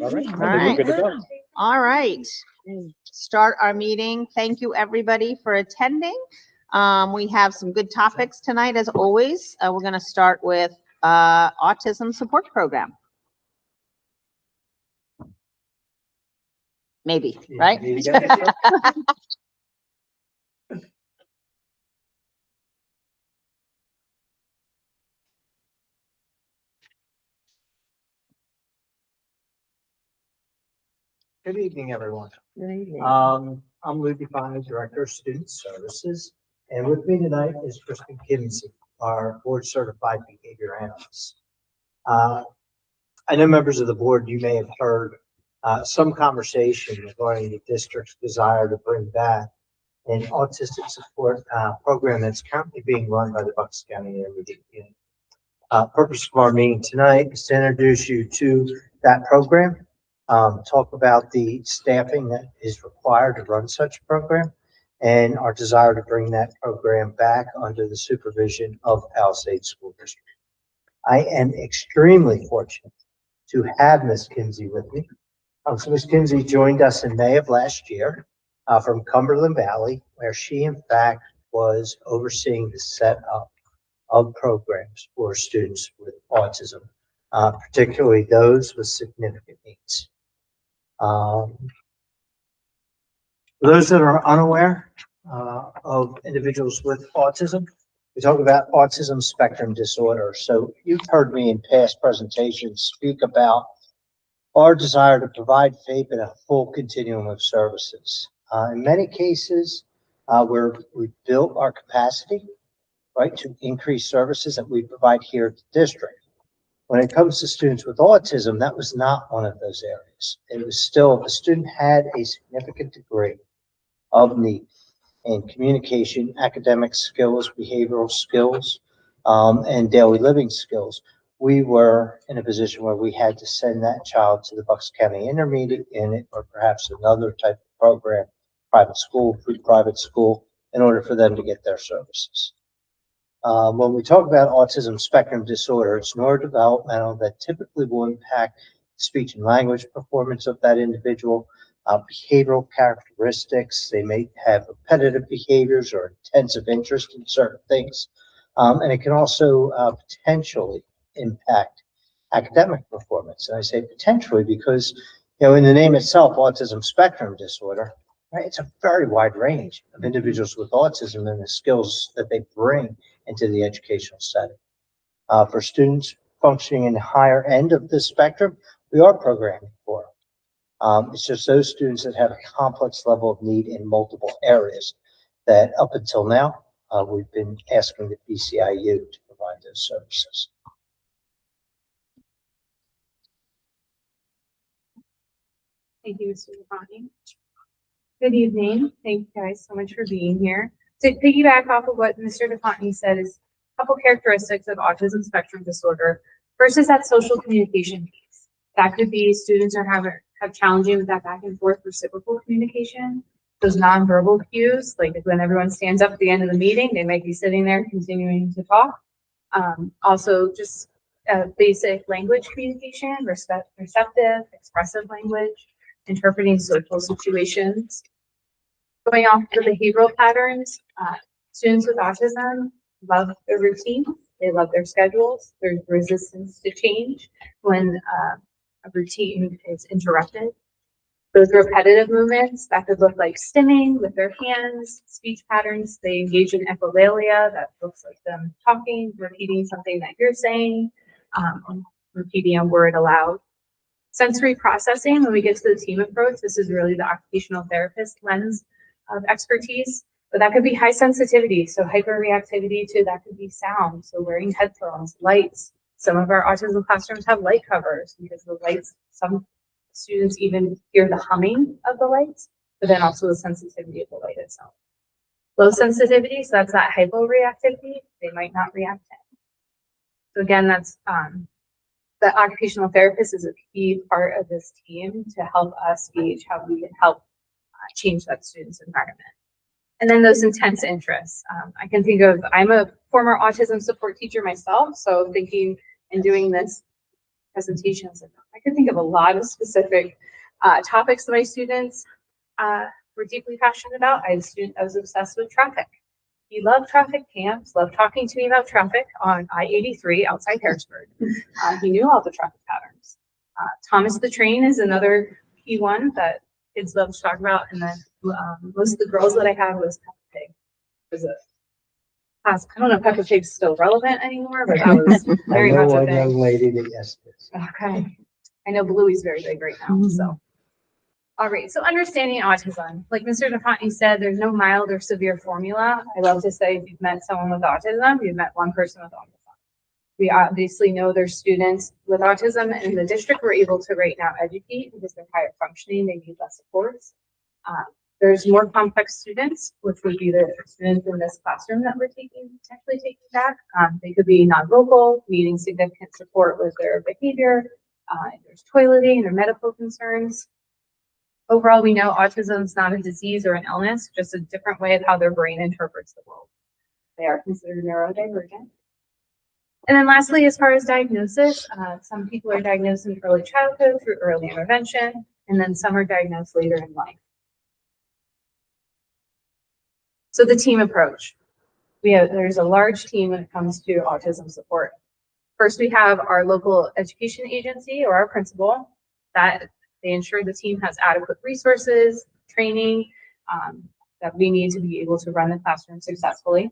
All right. All I think right. we're good to go. All right. Start our meeting. Thank you, everybody, for attending. We have some good topics tonight, as always. We're going to start with autism support program. Maybe, right? Need to get this started? Good evening, everyone. I'm Lou Define, Director of Student Services, and with me tonight is Kristen Kinsey, our board certified behavior analyst. I know members of the board, you may have heard some conversation regarding the district's desire to bring back an autistic support program that's currently being run by the Bucks County Intermediate Unit. Purpose of our meeting tonight is to introduce you to that program, talk about the staffing that is required to run such a program, and our desire to bring that program back under the supervision of Palisades School District. I am extremely fortunate to have Ms. Kinsey with me. So Ms. Kinsey joined us in May of last year from Cumberland Valley, where she in fact was overseeing the setup of programs for students with autism, particularly those with significant needs. For those that are unaware of individuals with autism, we talk about autism spectrum disorder. So you've heard me in past presentations speak about our desire to provide FAPE in a full continuum of services. In many cases, where we built our capacity, right, to increase services that we provide here at the district. When it comes to students with autism, that was not one of those areas. It was still, the student had a significant degree of need in communication, academic skills, behavioral skills, and daily living skills. We were in a position where we had to send that child to the Bucks County Intermediate Unit or perhaps another type of program, private school, private school, in order for them to get their services. When we talk about autism spectrum disorder, it's neurodevelopmental that typically will impact speech and language performance of that individual, behavioral characteristics. They may have repetitive behaviors or intensive interest in certain things. And it can also potentially impact academic performance. And I say potentially because, in the name itself, autism spectrum disorder, right, it's a very wide range of individuals with autism and the skills that they bring into the educational setting. For students functioning in the higher end of the spectrum, we are programming for them. It's just those students that have a complex level of need in multiple areas that up until now, we've been asking the BCIU to provide those services. Thank you, Mr. Lafani. Good evening. Thank you guys so much for being here. To piggyback off of what Mr. DeFonte said is a couple characteristics of autism spectrum disorder. First is that social communication piece. That could be students are have challenging with that back and forth reciprocal communication. Those nonverbal cues, like when everyone stands up at the end of the meeting, they might be sitting there continuing to talk. Also just basic language communication, receptive, expressive language, interpreting social situations. Going off the behavioral patterns, students with autism love their routine. They love their schedules. There's resistance to change when a routine is interrupted. Those repetitive movements, that could look like stimming with their hands, speech patterns. They engage in echolalia, that looks like them talking, repeating something that you're saying, repeating a word aloud. Sensory processing, when we get to the team approach, this is really the occupational therapist lens of expertise, but that could be high sensitivity, so hyperreactivity to that could be sound, so wearing headphones, lights. Some of our autism classrooms have light covers because the lights, some students even hear the humming of the lights, but then also the sensitivity of the light itself. Low sensitivity, so that's that hyporeactivity, they might not react to it. So again, that's the occupational therapist is a key part of this team to help us gauge how we can help change that student's environment. And then those intense interests. I can think of, I'm a former autism support teacher myself, so thinking and doing this presentations. I could think of a lot of specific topics that my students were deeply passionate about. I had a student that was obsessed with traffic. He loved traffic camps, loved talking to me about traffic on I-83 outside Harrisburg. He knew all the traffic patterns. Thomas the Train is another key one that kids love to talk about. And then most of the girls that I had was Peppa Pig. I don't know if Peppa Pig's still relevant anymore, but that was very I know much a one thing. young lady that yes it is. Okay. I know Bluey's very big right now, so. All right, so understanding autism. Like Mr. DeFonte said, there's no mild or severe formula. I love to say if you've met someone with autism, you've met one person with autism. We obviously know there's students with autism, and in the district, we're able to right now educate because they're higher functioning, they need less supports. There's more complex students, which would be the students in this classroom that we're potentially taking back. They could be non-vocal, needing significant support with their behavior. There's toileting or medical concerns. Overall, we know autism is not a disease or an illness, just a different way of how their brain interprets the world. They are considered neurodivergent. And then lastly, as far as diagnosis, some people are diagnosed in early childhood through early intervention, and then some are diagnosed later in life. So the team approach. There's a large team when it comes to autism support. First, we have our local education agency or our principal that they ensure the team has adequate resources, training that we need to be able to run the classroom successfully.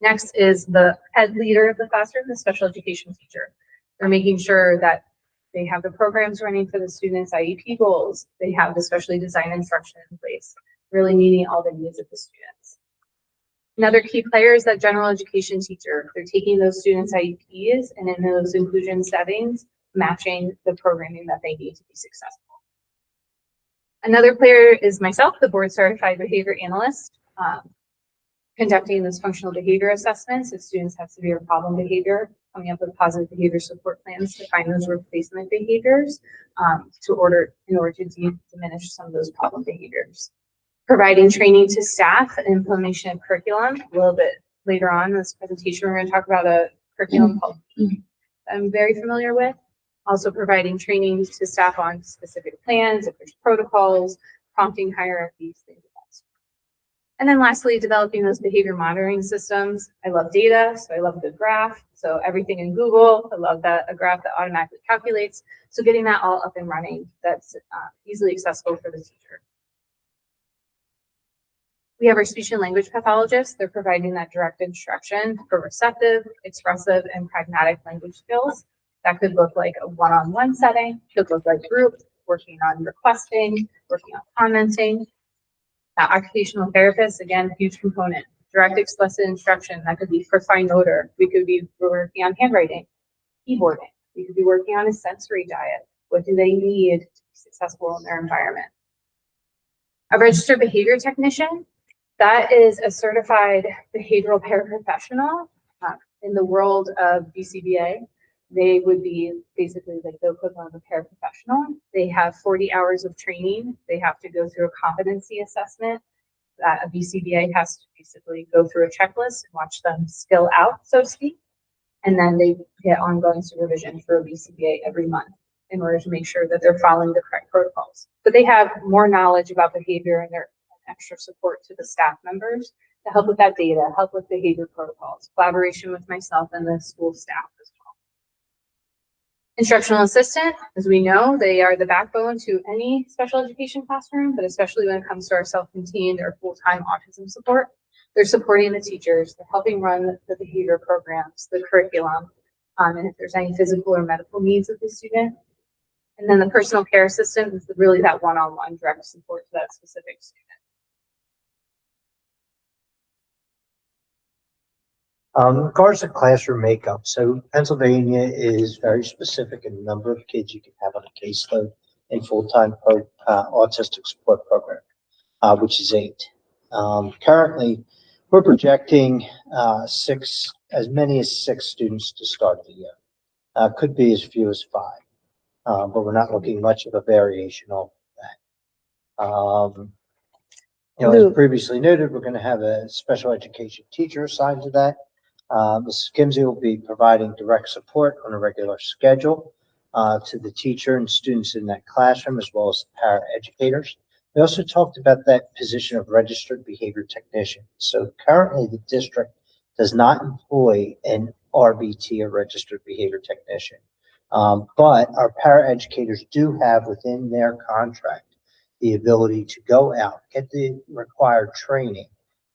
Next is the head leader of the classroom, the special education teacher. They're making sure that they have the programs running for the students' IEP goals. They have the specially designed instruction in place, really meeting all the needs of the students. Another key player is that general education teacher. They're taking those students' IEPs and in those inclusion settings, matching the programming that they need to be successful. Another player is myself, the board certified behavior analyst, conducting those functional behavior assessments if students have severe problem behavior, coming up with positive behavior support plans to find those replacement behaviors in order to diminish some of those problem behaviors. Providing training to staff and implementation of curriculum. A little bit later on in this presentation, we're going to talk about a curriculum called I'm very familiar with. Also providing training to staff on specific plans, if there's protocols, prompting hierarchies, things like that. And then lastly, developing those behavior monitoring systems. I love data, so I love a good graph. So everything in Google, I love that a graph that automatically calculates. So getting that all up and running, that's easily accessible for the teacher. We have our speech and language pathologists. They're providing that direct instruction for receptive, expressive, and pragmatic language skills. That could look like a one-on-one setting, could look like group, working on requesting, working on commenting. Occupational therapists, again, huge component. Direct explicit instruction, that could be for fine motor. We could be working on handwriting, keyboarding. We could be working on a sensory diet. What do they need to be successful in their environment? A registered behavior technician, that is a certified behavioral paraprofessional in the world of BCBA. They would be basically like the equivalent of a paraprofessional. They have 40 hours of training. They have to go through a competency assessment. A BCBA has to basically go through a checklist and watch them skill out, so to speak. And then they get ongoing supervision for a BCBA every month in order to make sure that they're following the correct protocols. But they have more knowledge about behavior and their extra support to the staff members to help with that data, help with behavior protocols, collaboration with myself and the school staff as well. Instructional assistant, as we know, they are the backbone to any special education classroom, but especially when it comes to our self-contained or full-time autism support. They're supporting the teachers, they're helping run the behavior programs, the curriculum, and if there's any physical or medical needs of the student. And then the personal care assistant is really that one-on-one direct support to that specific student. In regards to classroom makeup, so Pennsylvania is very specific in the number of kids you can have on a caseload in full-time autistic support program, which is 8. Currently, we're projecting as many as 6 students to start the year. Could be as few as 5, but we're not looking much of a variation on that. As previously noted, we're going to have a special education teacher assigned to that. Mrs. Kimsey will be providing direct support on a regular schedule. to the teacher and students in that classroom, as well as the paraeducators. We also talked about that position of registered behavior technician. So currently, the district does not employ an RBT, or registered behavior technician. But our paraeducators do have within their contract the ability to go out, get the required training,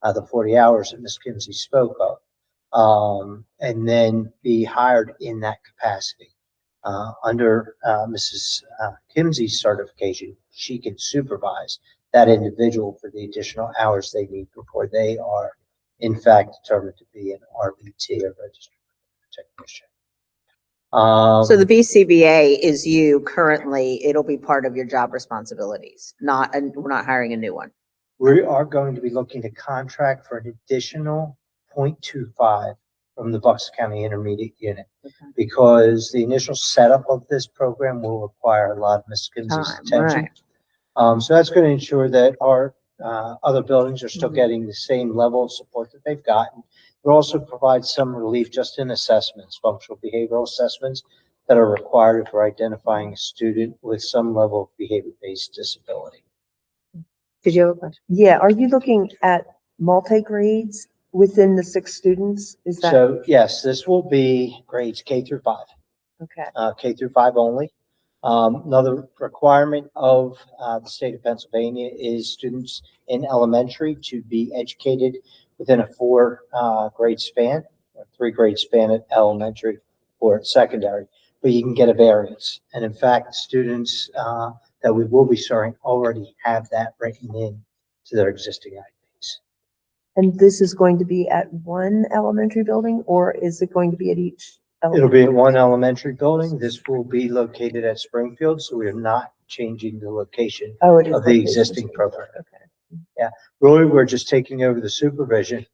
the 40 hours that Ms. Kimsey spoke of, and then be hired in that capacity. Under Mrs. Kimsey's certification, she can supervise that individual for the additional hours they need before they are, in fact, determined to be an RBT, or registered technician. So the BCBA is you currently, it'll be part of your job responsibilities, not, and we're not hiring a new one. We are going to be looking to contract for an additional 0.25 from the Bucks County Intermediate Unit, because the initial setup of this program will require a lot of Ms. Kimsey's attention. Right. So that's going to ensure that our other buildings are still getting the same level of support that they've gotten. It also provides some relief just in assessments, functional behavioral assessments that are required for identifying a student with some level of behavior-based disability. Did you have a question? Yeah, are you looking at multi-grades within the 6 students? Is that, So yes, this will be grades K through 5, okay, K through 5 only. Another requirement of the state of Pennsylvania is students in elementary to be educated within a 4 grade span, or 3 grade span at elementary or at secondary, but you can get a variance. And in fact, students that we will be starting already have that written in to their existing IEPs. and this is going to be at one elementary building, or is it going to be at each? It'll be at one elementary building. This will be located at Springfield, so we are not changing the location Oh, it is. of the located existing in- program. Okay. Really, we're just taking over the supervision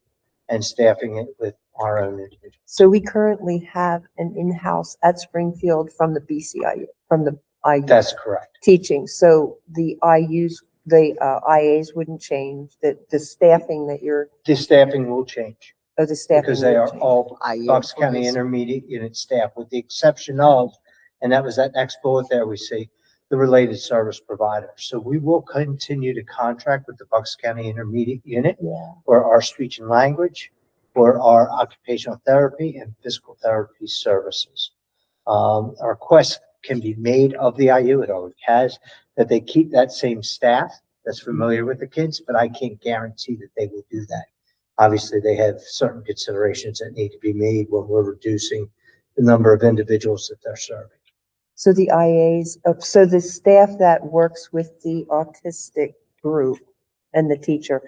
and staffing it with our own individuals. So we currently have an in-house at Springfield from the BCIU, from the IU That's correct. teaching. So the IUs, the IAs wouldn't change, the staffing that you're, The staffing will change oh, the staffing. because they will are change. all IU Bucks County employees. Intermediate Unit staff, with the exception of, and that was that next bullet there we see, the related service provider. So we will continue to contract with the Bucks County Intermediate Unit Yeah, for our speech and language, for our occupational therapy and physical therapy services. A request can be made of the IU, it already has, that they keep that same staff that's familiar with the kids, but I can't guarantee that they will do that. Obviously, they have certain considerations that need to be made when we're reducing the number of individuals that they're serving. so the IAs, so the staff that works with the autistic group and the teacher,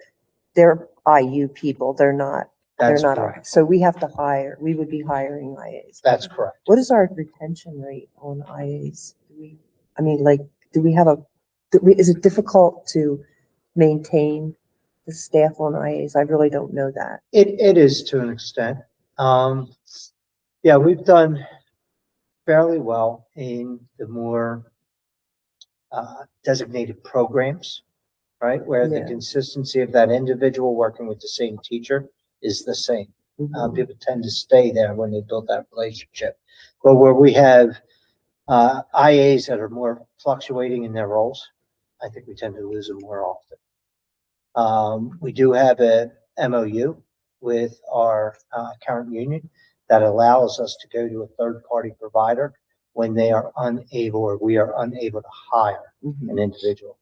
they're IU people, they're not, That's they're not. correct. So we have to hire, we would be hiring IAs. That's correct. What is our retention rate on IAs? Do we, I mean, like, do we have a, is it difficult to maintain the staff on IAs? I really don't know that. It is to an extent. Yeah, we've done fairly well in the more designated programs, right? Where the Yeah. consistency of that individual working with the same teacher is the same. Mhm. People tend to stay there when they build that relationship. But where we have IAs that are more fluctuating in their roles, I think we tend to lose them more often. We do have a MOU with our current union that allows us to go to a third-party provider when they are unable, or we are unable to hire Mhm. an individual.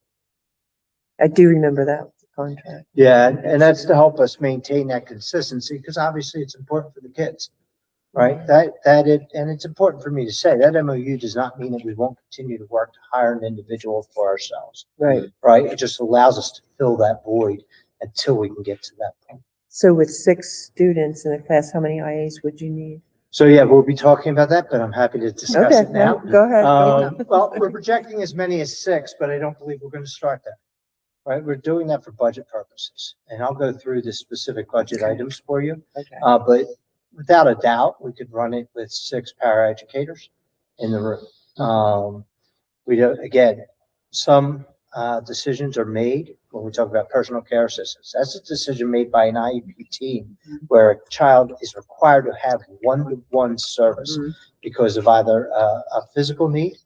I do remember that contract. Yeah, and that's to help us maintain that consistency, because obviously it's important for the kids, right? And it's important for me to say, that MOU does not mean that we won't continue to work to hire an individual for ourselves, Right. right? It just allows us to fill that void until we can get to that point. So with 6 students in a class, how many IAs would you need? So yeah, we'll be talking about that, but I'm happy to discuss Okay, it now. Go ahead. Well, we're projecting as many as 6, but I don't believe we're going to start there. Right? We're doing that for budget purposes, and I'll go through the specific budget items for you. Okay. But without a doubt, we could run it with 6 paraeducators in the room. We do, again, some decisions are made when we talk about personal care assistance. That's a decision made by an IEP team where a child is required to have one-to-one service because of either a physical need,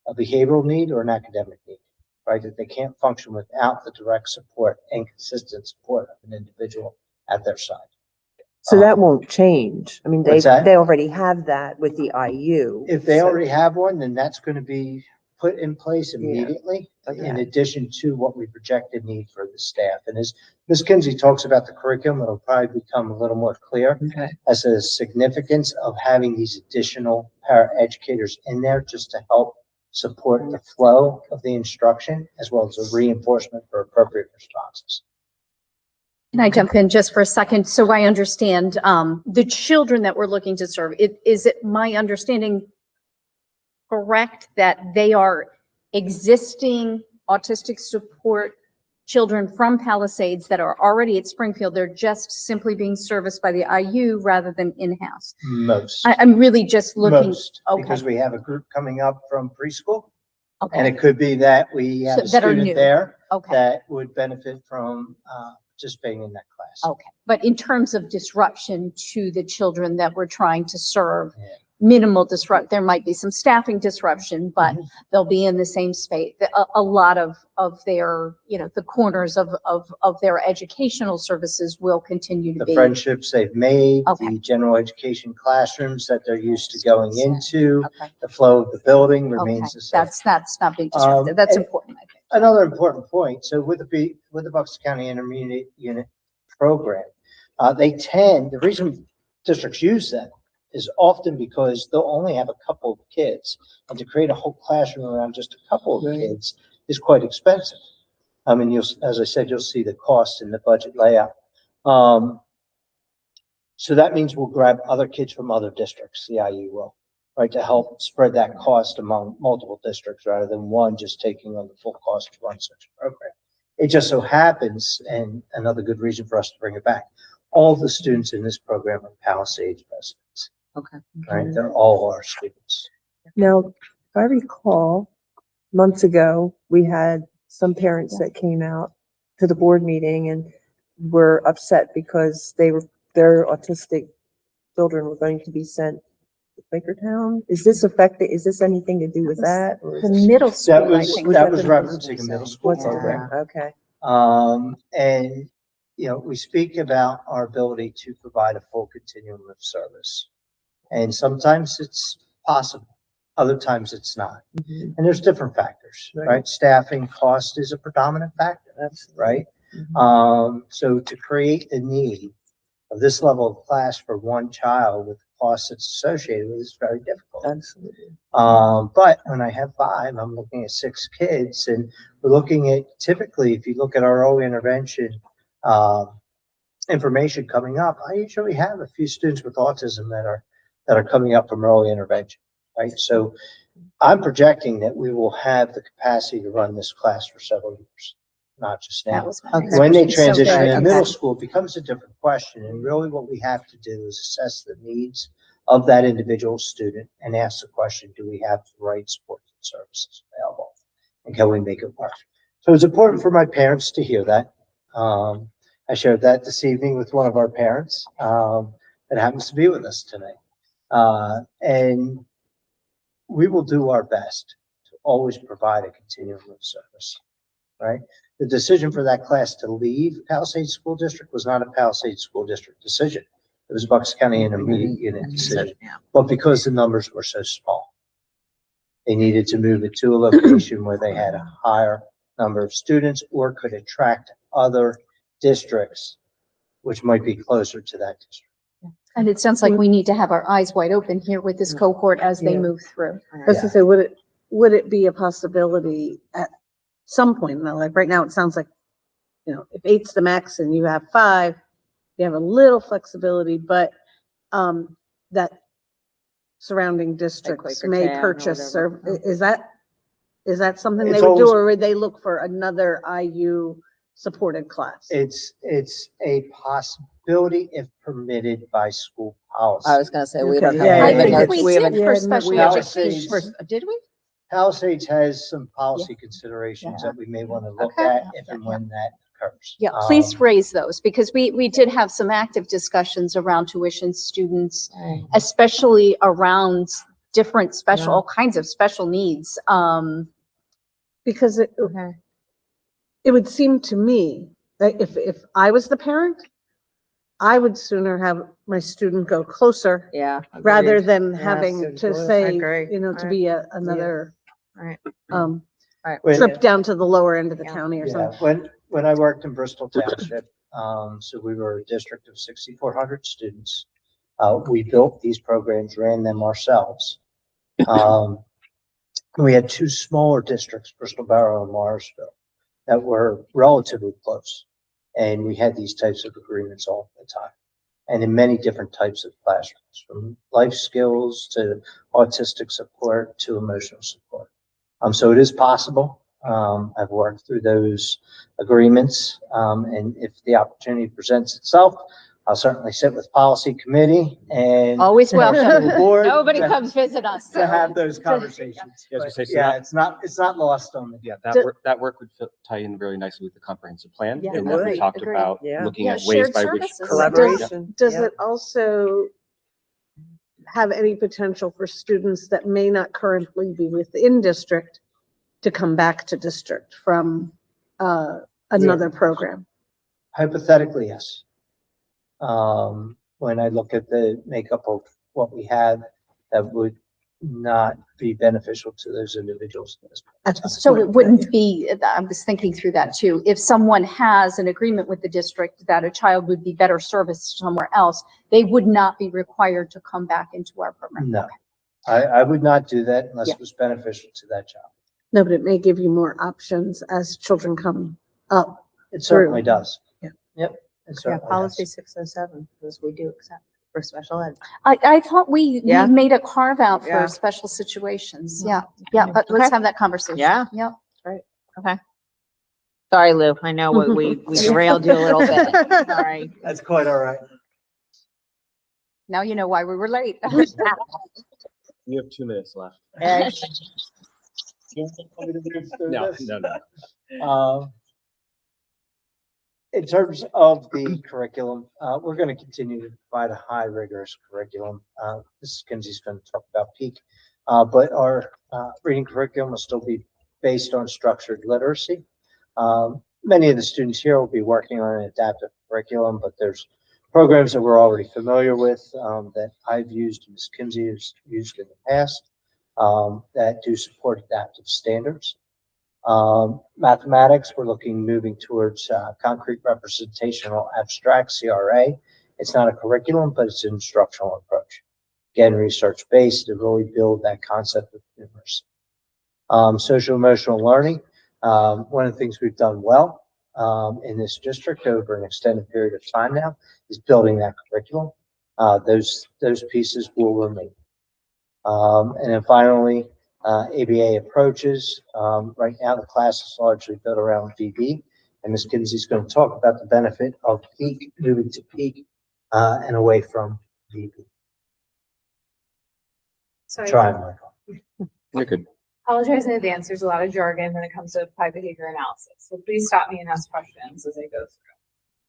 a behavioral need, or an academic need, right? That they can't function without the direct support and consistent support of an individual at their side. So that won't change. I mean, What's that? they already have that with the IU. If they so- already have one, then that's going to be put in place immediately, in Okay. addition to what we projected need for the staff. And as Ms. Kinsey talks about the curriculum, it'll probably become a little more clear Okay. as to the significance of having these additional paraeducators in there just to help support the flow of the instruction as well as the reinforcement for appropriate responses. Can I jump in just for a second? So I understand the children that we're looking to serve. Is it my understanding correct that they are existing autistic support children from Palisades that are already at Springfield? They're just simply being serviced by the IU rather than in-house? Most. I'm really just looking. Most, Okay. because we have a group coming up from preschool, and Okay, it could be that we have a So that are new. student there okay, that would benefit from participating in that class. okay. But in terms of disruption to the children that we're trying to serve, Yeah. minimal there might be some staffing disruption, but Mhm. they'll be in the same space. A lot of their, the corners of their educational services will continue to The be. friendships they've made, Okay. the general education classrooms that they're used to going into, Okay, the flow of the building okay. remains the same. That's not being disrupted. That's and- important, I think. Another important point, so with the Bucks County Intermediate Unit Program, the reason districts use them is often because they'll only have a couple of kids, and to create a whole classroom around just a couple of Right. kids is quite expensive. I mean, as I said, you'll see the cost in the budget layout. So that means we'll grab other kids from other districts, the IU will, right, to help spread that cost among multiple districts rather than one just taking on the full cost to run such a program. It just so happens, and another good reason for us to bring it back, all the students in this program are Palisades residents. Okay. Right, they're all our students. Now, if I recall, months ago, we had some parents that came out to the board meeting and were upset because their autistic children were going to be sent to Quakertown. Is this anything to do with that? or is The it- middle school, I was- think. that is was the- referencing a middle school What's program. that? Okay. And, we speak about our ability to provide a full continuum of service. And sometimes it's possible, other times it's not. Mhm. And there's different factors, Right. right? Staffing cost is a predominant factor, Absolutely. right? Mhm. So to create the need of this level of class for one child with the cost that's associated with it is very difficult. Absolutely. But when I have 5, I'm looking at 6 kids, and we're looking at typically, if you look at our early intervention information coming up, I usually have a few students with autism that are coming up from early intervention, right? So I'm projecting that we will have the capacity to run this class for several years, not just That now. was my Okay. next When they question. So transition good. to Okay. middle school, it becomes a different question. And really what we have to do is assess the needs of that individual student and ask the question, do we have the right supports and services available? And can we make it work? So it's important for my parents to hear that. I shared that this evening with one of our parents that happens to be with us tonight. And we will do our best to always provide a continuum of service, right? The decision for that class to leave Palisades School District was not a Palisades School District decision. It was a Bucks County Intermediate Unit decision, but because the numbers were so small, they needed to move it to a location where they had a higher number of students or could attract other districts, which might be closer to that district. And it sounds like we need to have our eyes wide open here with this cohort as they Yeah. move through. I was gonna say, would it be a possibility at some point in my life? Right now, it sounds like, if 8's the max and you have 5, you have a little flexibility, but, that surrounding districts may Quakertown or purchase, whatever. or is that something It's they would do, always- or would they look for another IU supported class? It's a possibility if permitted by school policy. I was gonna say, we don't Okay. have. Yeah, I yeah, think yeah. we we did haven't- for Yeah, special no, education, it's- did we? Palisades has some policy considerations Yeah. that we may want to look Okay. at if and when that occurs. Yeah, please Um, raise those, because we did have some active discussions around tuition students, especially around different special, all kinds of special needs. Because Okay. it would seem to me that if I was the parent, I would sooner have my student go closer Yeah. rather agreed. than Yes, having to I say, agree. you know, to Right. be another Right. um, when- trip down to the lower end of the Yeah. county or Yeah, something. when I worked in Bristol Township, so we were a district of 6,400 students. We built these programs, ran them ourselves. We had two smaller districts, Bristol Borough and Morrisville, that were relatively close. And we had these types of agreements all the time. And in many different types of classrooms, from life skills to autistic support to emotional support. So it is possible. I've worked through those agreements. And if the opportunity presents itself, I'll certainly sit with policy committee and. Always our welcome. school board Nobody to- comes visit us. To have those conversations. Yeah, I was gonna say, so Yeah, that- it's not lost on me. Yeah, Do- that work would tie in really nicely with the comprehensive plan Yeah, and what we would. talked Agreed. about, Yeah. looking Yeah, at ways shared by which. services. Collaboration. Does yeah. it also have any potential for students that may not currently be within district to come back to district from another program? Hypothetically, yes. When I look at the makeup of what we have, that would not be beneficial to those individuals. At this So point? it wouldn't be, I was thinking through that too. If someone has an agreement with the district that a child would be better serviced somewhere else, they would not be required to come back into our program. No, I would not do that unless Yeah. it was beneficial to that child. No, but it may give you more options as children come up. It certainly True. does. Yeah. Yep. It Yeah, certainly policy does. 607, because we do accept for special ed. I thought we Yeah. made a carve out Yeah. for special situations. Yeah, yeah, but Okay. let's have that conversation. Yeah. Yep. Okay. Sorry, Lou. I know we derailed you a little bit. Sorry. That's quite all right. Now you know why we were late. You have 2 minutes left. Yeah. No, no, no. In terms of the curriculum, we're going to continue to provide a high rigorous curriculum. Mrs. Kinsey's going to talk about peak, but our reading curriculum will still be based on structured literacy. Many of the students here will be working on an adaptive curriculum, but there's programs that we're already familiar with that I've used, Ms. Kinsey has used in the past that do support adaptive standards. Mathematics, we're moving towards concrete representational abstract, CRA. It's not a curriculum, but it's an instructional approach. Again, research-based to really build that concept of numeracy. Social emotional learning, one of the things we've done well in this district over an extended period of time now is building that curriculum. Those pieces will remain. And then finally, ABA approaches. Right now, the class is largely built around VB, and Ms. Kinsey's going to talk about the benefit of peak, moving to peak and away from VB. Sorry. Try, Michael. You're good. Apologize in advance. There's a lot of jargon when it comes to applied behavior analysis. So please stop me and ask questions as I go through.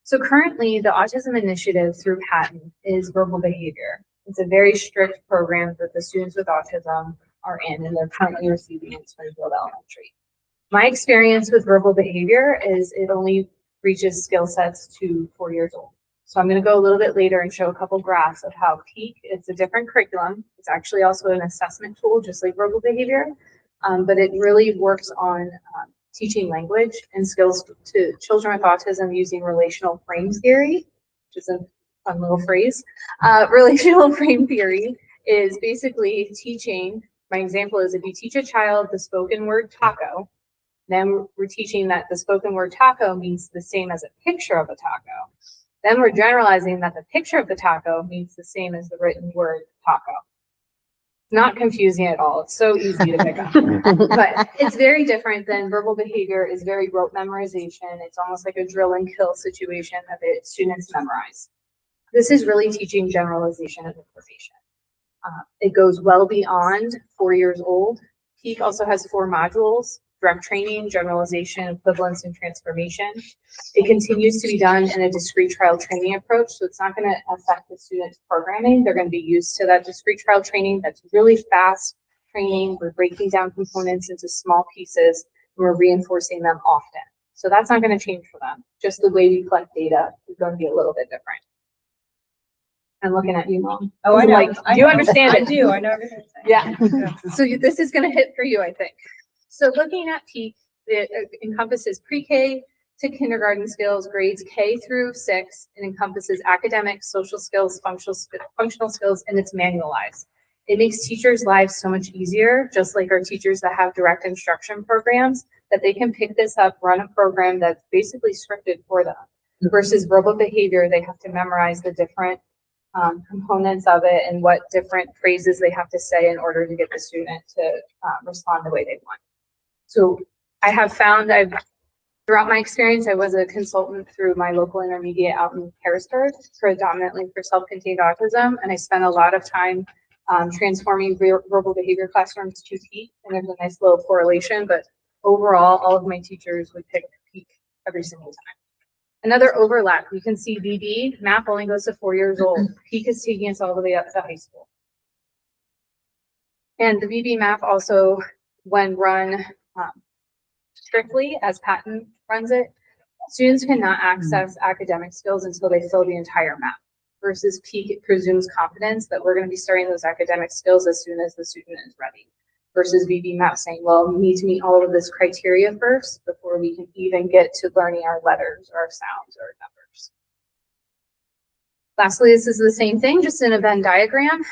So currently the Autism Initiative through Patton is verbal behavior. It's a very strict program that the students with autism are in, and they're currently receiving in Springfield Elementary. My experience with verbal behavior is it only reaches skill sets to 4 years old. So I'm going to go a little bit later and show a couple graphs of how PEAK, it's a different curriculum. It's actually also an assessment tool, just like verbal behavior. But it really works on teaching language and skills to children with autism using relational frame theory, which is a fun little phrase. Relational frame theory is basically teaching, my example is if you teach a child the spoken word taco, then we're teaching that the spoken word taco means the same as a picture of a taco. Then we're generalizing that the picture of the taco means the same as the written word taco. Not confusing at all. It's so easy to pick up. But it's very different than verbal behavior is very rote memorization. It's almost like a drill and kill situation that the students memorize. This is really teaching generalization of information. It goes well beyond 4 years old. Peak also has 4 modules: direct training, generalization, equivalence, and transformation. It continues to be done in a discrete trial training approach, so it's not going to affect the students' programming. They're going to be used to that discrete trial training that's really fast training. We're breaking down components into small pieces, and we're reinforcing them often. So that's not going to change for them. Just the way we collect data is going to be a little bit different. I'm looking at you, Mom. Oh, I know. Like, I do you know. understand I it? do. I know everything. Yeah. So this is going to hit for you, I think. So looking at Peak, it encompasses pre-K to kindergarten skills, grades K through 6. It encompasses academic, social skills, functional skills, and it's manualized. It makes teachers' lives so much easier, just like our teachers that have direct instruction programs, that they can pick this up, run a program that's basically scripted for them. Versus verbal behavior, they have to memorize the different components of it and what different phrases they have to say in order to get the student to respond the way they want. So I have found throughout my experience, I was a consultant through my local intermediate out in Harrisburg, predominantly for self-contained autism, and I spent a lot of time transforming verbal behavior classrooms to Peak, and there's a nice little correlation, but overall, all of my teachers would pick Peak every single time. Another overlap, you can see VB, MAP only goes to 4 years old. Peak is taking us all the way up to high school. And the VB MAP also, when run strictly as Patton runs it, students cannot access academic skills until they fill the entire map. Versus Peak, it presumes competence that we're going to be starting those academic skills as soon as the student is ready. Versus VB MAP saying, well, we need to meet all of this criteria first before we can even get to learning our letters or our sounds or numbers. Lastly, this is the same thing, just in a Venn diagram.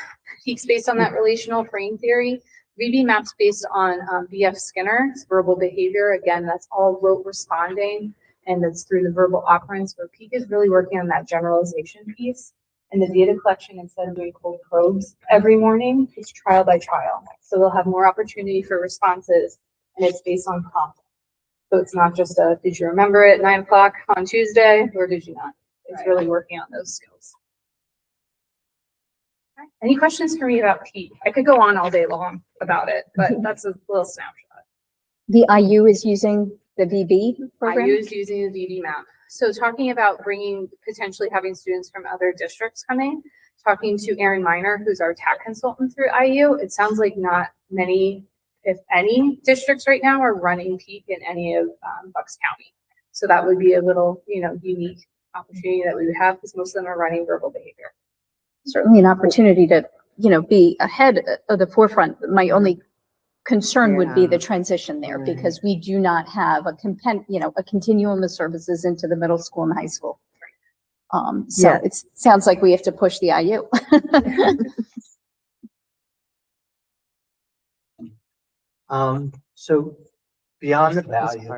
Peak's based on that relational frame theory. VB MAP's based on B.F. Skinner's verbal behavior. Again, that's all rote responding, and that's through the verbal operants, where Peak is really working on that generalization piece. And the data collection, instead of doing cold probes every morning, it's trial by trial. So they'll have more opportunity for responses, and it's based on content. So it's not just a, did you remember it at 9 o'clock on Tuesday, or did you not? It's really working on those skills. Okay. Any questions for me about Peak? I could go on all day long about it, but that's a little snapshot. The IU is using the VB program? IU is using the VB MAP. So talking about potentially having students from other districts coming, talking to Erin Miner, who's our TAC consultant through IU, it sounds like not many, if any, districts right now are running Peak in any of Bucks County. So that would be a little, unique opportunity that we would have, because most of them are running verbal behavior. Certainly an opportunity to, be ahead of the forefront. My only concern would be the transition there, because we do not have a continuum of services into the middle school and high school. So Yeah. it sounds like we have to push the IU. So beyond the value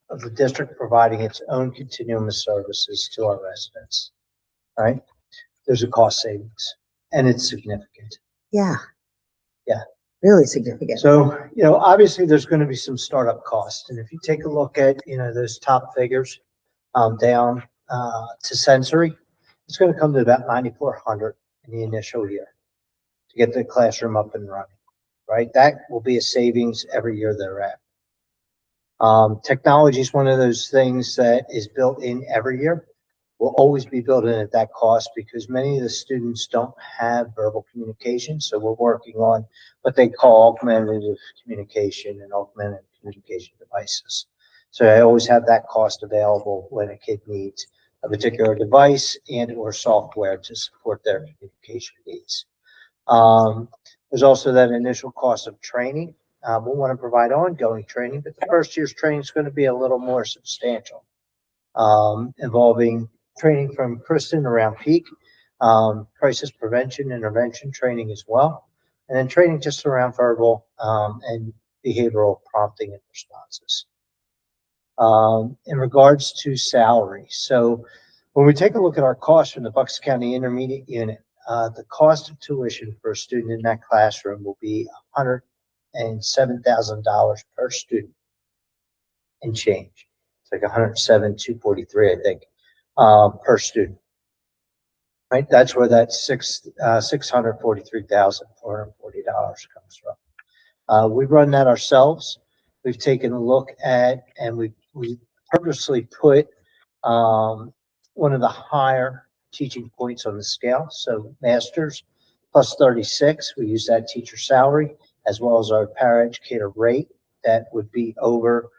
of the district providing its own continuum of services to our residents, right? There's a cost savings, and it's significant. Yeah. Yeah. Really significant. So, obviously there's going to be some startup costs. And if you take a look at, those top figures, down, to sensory, it's going to come to about 9,400 in the initial year to get the classroom up and running, right? That will be a savings every year thereafter. Technology is one of those things that is built in every year. Will always be built in at that cost, because many of the students don't have verbal communication. So we're working on what they call augmentative communication and augmented communication devices. So I always have that cost available when a kid needs a particular device and or software to support their communication needs. There's also that initial cost of training. We want to provide ongoing training, but the first year's training is going to be a little more substantial, involving training from Kristen around Peak, crisis prevention, intervention training as well, and then training just around verbal and behavioral prompting and responses. In regards to salary, so when we take a look at our costs from the Bucks County Intermediate Unit, the cost of tuition for a student in that classroom will be $107,000 per student and change. It's like $107,243, I think, per student. Right, that's where that $643,440 comes from. We run that ourselves. We've taken a look at, and we purposely put, one of the higher teaching points on the scale. So masters plus 36, we use that teacher salary as well as our paraeducator rate. That would be over,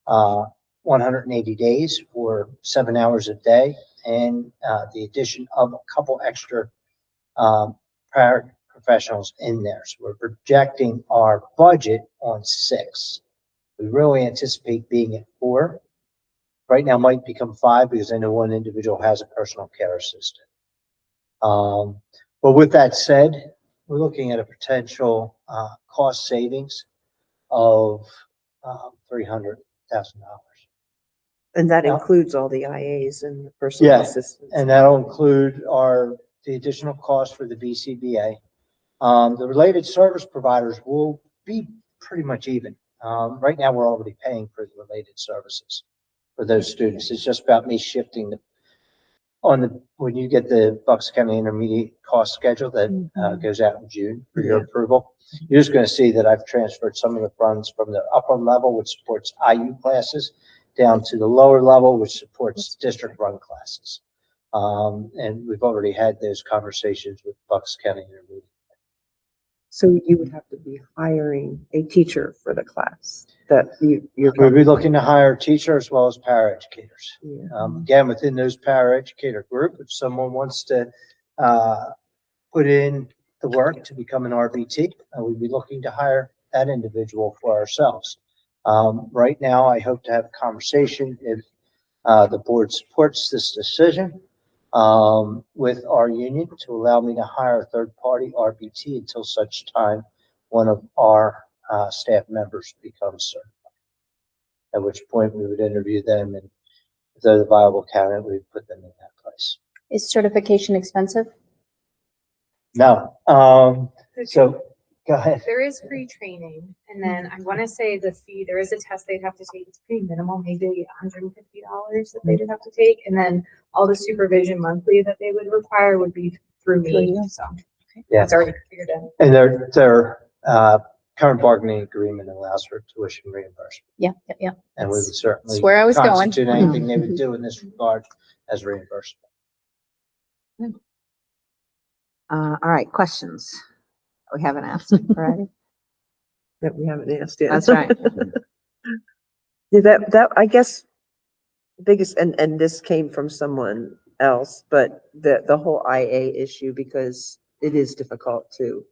180 days for 7 hours a day, and the addition of a couple extra paraprofessionals in there. So we're projecting our budget on 6. We really anticipate being at 4. Right now might become 5 because I know one individual has a personal care assistant. But with that said, we're looking at a potential cost savings of $300,000. And that Yeah. includes all the IAs and the personal Yeah, assistants. And that'll include the additional cost for the BCBA. The related service providers will be pretty much even. Right now, we're already paying for the related services for those students. It's just about me shifting when you get the Bucks County Intermediate Cost Schedule that goes out in June for your approval. You're just going to see that I've transferred some of the funds from the upper level, which supports IU classes, down to the lower level, which supports district-run classes. And we've already had those conversations with Bucks County Intermediate. So you would have to be hiring a teacher for the class that you're. We'll be looking to hire a teacher as well as paraeducators. Yeah. Again, within those paraeducator group, if someone wants to put in the work to become an RBT, we'd be looking to hire that individual for ourselves. Right now, I hope to have a conversation if the board supports this decision with our union to allow me to hire a third-party RBT until such time one of our staff members becomes certified. At which point we would interview them, and if they're the viable candidate, we'd put them in that place. Is certification expensive? No, so go ahead. There is free training, and then I want to say the fee, there is a test they'd have to take. It's pretty minimal, maybe $150 that they'd have to take. And then all the supervision monthly that they would require would be through me. So Yeah. it's already figured out. And their current bargaining agreement allows for tuition reimbursement. Yeah. And we would certainly That's where I was going. constitute anything they would do in this regard as reimbursement. All right, questions we haven't asked already. That we haven't asked yet. That's right. Yeah, that, I guess, biggest, and this came from someone else, but the whole IA issue, because it is difficult to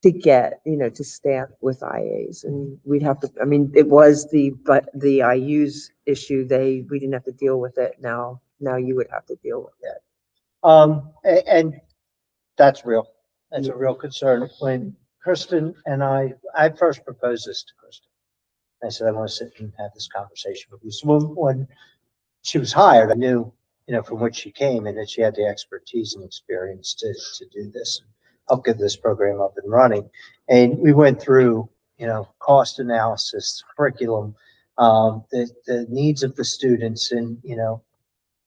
get, to staff with IAs, and we'd have to, I mean, it was but the IU's issue, we didn't have to deal with it. Now you would have to deal with it. And that's real. That's a real concern. When Kristen and I first proposed this to Kristen. I said, I want to sit and have this conversation with you. So when she was hired, I knew, from which she came and that she had the expertise and experience to do this, help get this program up and running. And we went through, cost analysis, curriculum, the needs of the students. And,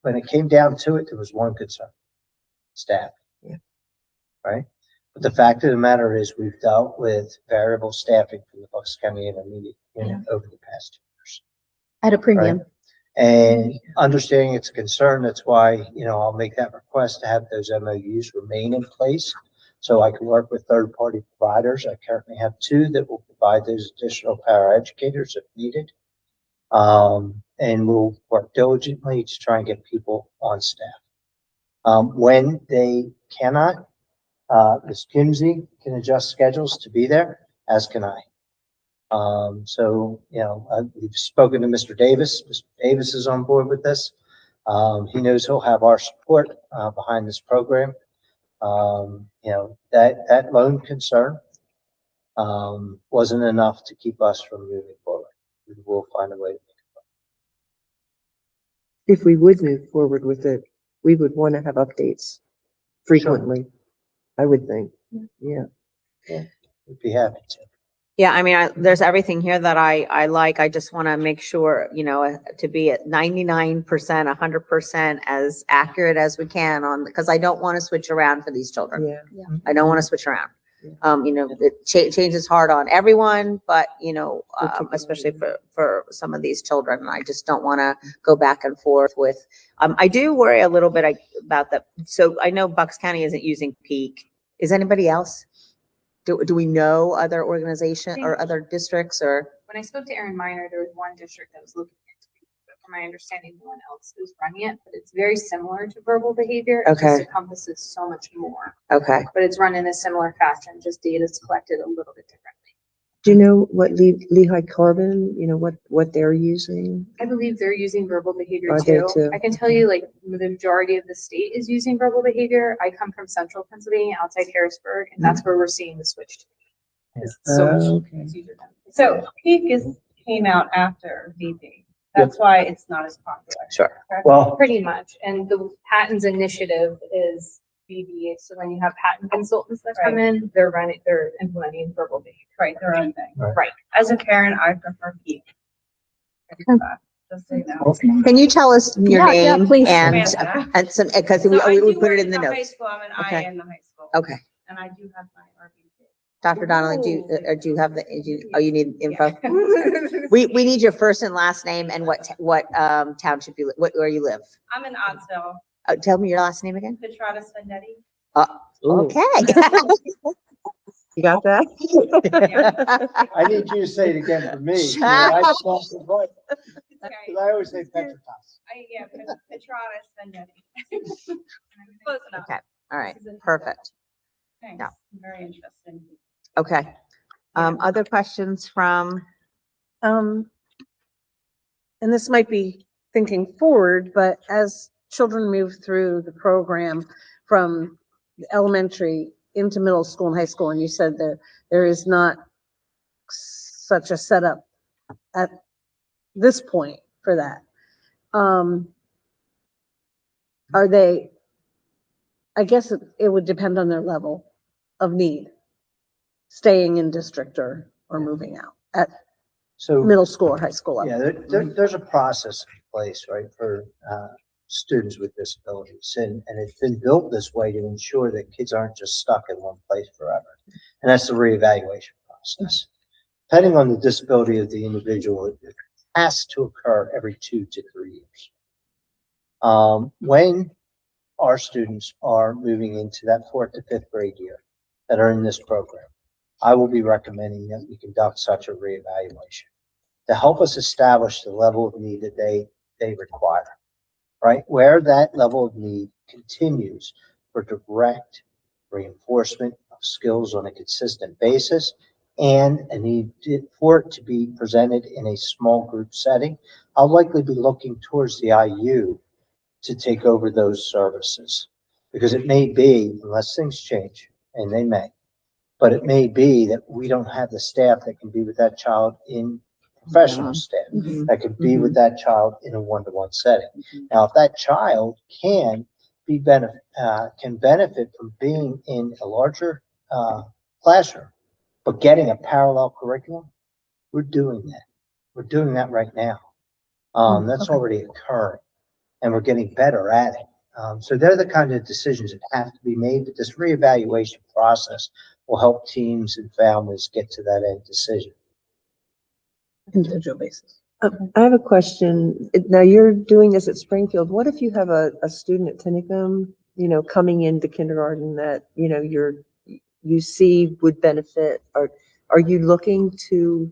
when it came down to it, there was one concern: staff. Yeah. Right. But the fact of the matter is we've dealt with variable staffing from the Bucks County Intermediate Unit over the past 2 years. At a premium. Right. And understanding it's a concern, that's why, I'll make that request to have those MOUs remain in place so I can work with third-party providers. I currently have 2 that will provide those additional paraeducators if needed. And we'll work diligently to try and get people on staff. When they cannot, Ms. Kimsey can adjust schedules to be there, as can I. We've spoken to Mr. Davis. Mr. Davis is on board with this. He knows he'll have our support behind this program. That loan concern wasn't enough to keep us from moving forward. We will find a way to make it work. If we would move forward with it, we would want to have updates frequently, I would think. Yeah. We'd be happy to. Yeah, I mean, there's everything here that I like. I just want to make sure, to be at 99%, 100% as accurate as we can because I don't want to switch around for these children. Yeah. I don't want to switch around. Change is hard on everyone, but, especially Particularly. for some of these children. And I just don't want to go back and forth with, I do worry a little bit about that. So I know Bucks County isn't using Peak. Is anybody else? Do we know other organization or other districts or? When I spoke to Erin Miner, there was one district that was looking into it, but from my understanding, no one else is running it, but it's very similar to verbal behavior. It just Okay. encompasses so much more, Okay. but it's run in a similar fashion, just data is collected a little bit differently. Do you know what Lehigh Carbon, what they're using? I believe they're using verbal behavior Are they too. too? I can tell you, like, the majority of the state is using verbal behavior. I come from central Pennsylvania, outside Harrisburg, and that's where we're seeing the switch to. It's so much Okay. easier than. So Peak came out after VB. That's why it's not as popular. Sure. correct? Well- Pretty much. And the patents initiative is VB. So when you have patent consultants that come in, they're implementing verbal behavior. Right, their own thing. Right. As a parent, I prefer Peak. Just so you know. Can you tell us your Yeah, name please. and Samantha. some, because So I we do put work it in the High notes. school. I'm an Okay. IA in the high school. Okay. And I do have my RBT. Dr. Donnelly, do you have you need info? We need your first and last name and what township where you live. I'm in Oddsville, Tell me your last name again. Petrata Spendetti. Okay. You got that? I need you to say it again for me. You know, I just lost the voice, Okay. 'cause I always say Petritas. Petrata Spendetti. Close enough. Okay. All right, perfect. Thanks. Yeah. Very interesting. Okay. Other questions from, And this might be thinking forward, but as children move through the program from elementary into middle school and high school, and you said there is not such a setup at this point for that. Are they, I guess it would depend on their level of need, staying in district or moving out at So, middle school or high school level. yeah, there's a process in place, right, for, students with disabilities. And it's been built this way to ensure that kids aren't just stuck in one place forever. And that's the reevaluation process. Depending on the disability of the individual, it has to occur every 2 to 3 years. When our students are moving into that 4th to 5th grade year that are in this program, I will be recommending that we conduct such a reevaluation to help us establish the level of need that they require, right? Where that level of need continues for direct reinforcement of skills on a consistent basis and a need for it to be presented in a small group setting, I'll likely be looking towards the IU to take over those services. Because it may be, unless things change, and they may, but it may be that we don't have the staff that can be with that child in professional staff, that could be with that child in a one-to-one setting. Now, if that child can benefit from being in a larger classroom, but getting a parallel curriculum, we're doing that. We're doing that right now. That's already occurring, and we're getting better at it. So they're the kind of decisions that have to be made, but this reevaluation process will help teams and families get to that end decision. Individual basis. I have a question. Now you're doing this at Springfield. What if you have a student at Tinicum, coming into kindergarten that, you see would benefit? Are you looking to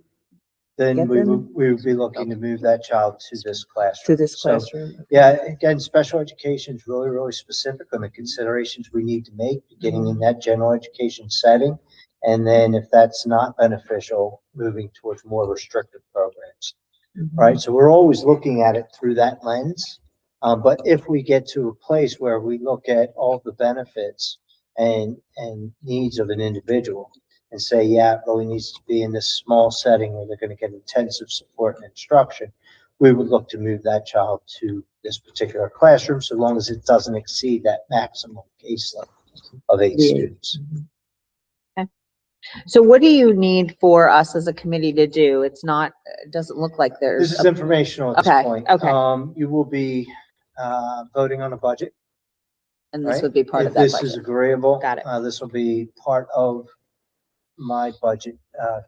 Then Get we them? would be looking to move that child to this classroom. to this So, classroom? yeah, again, special education is really, really specific on the considerations we need to make, beginning in that general education setting. And then if that's not beneficial, moving towards more restrictive programs, right? So we're always looking at it through that lens. But if we get to a place where we look at all the benefits and needs of an individual and say, yeah, it really needs to be in this small setting where they're going to get intensive support and instruction, we would look to move that child to this particular classroom, so long as it doesn't exceed that maximum caseload of 8 Yeah. students. so what do you need for us as a committee to do? It doesn't look like there's. This is informational at Okay, this point. okay. You will be voting on a budget. And this right? would be part If of that this is budget. agreeable. Got it. This will be part of my budget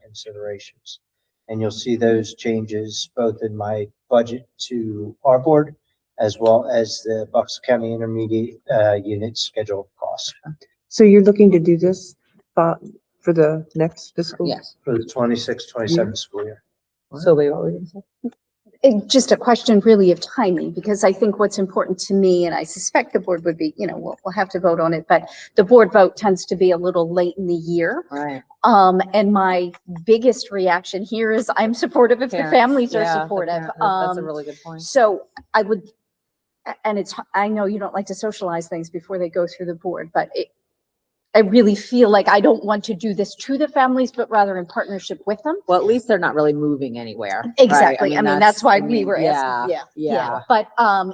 considerations. And you'll see those changes both in my budget to our board as well as the Bucks County Intermediate Unit schedule of costs So you're looking to do this for the next fiscal? Yes. for the 26-27 school year. So they already said. Just a question really of timing, because I think what's important to me, and I suspect the board would be, we'll have to vote on it, but the board vote tends to be a little late in the year. Right. And my biggest reaction here is I'm supportive if the Parents, families are yeah, the supportive. parent- That's a really good point. So I would, and I know you don't like to socialize things before they go through the board, but I really feel like I don't want to do this to the families, but rather in partnership with them. Well, at least they're not really moving anywhere. right? Exactly. I mean, that's why we were yeah, asking. yeah. But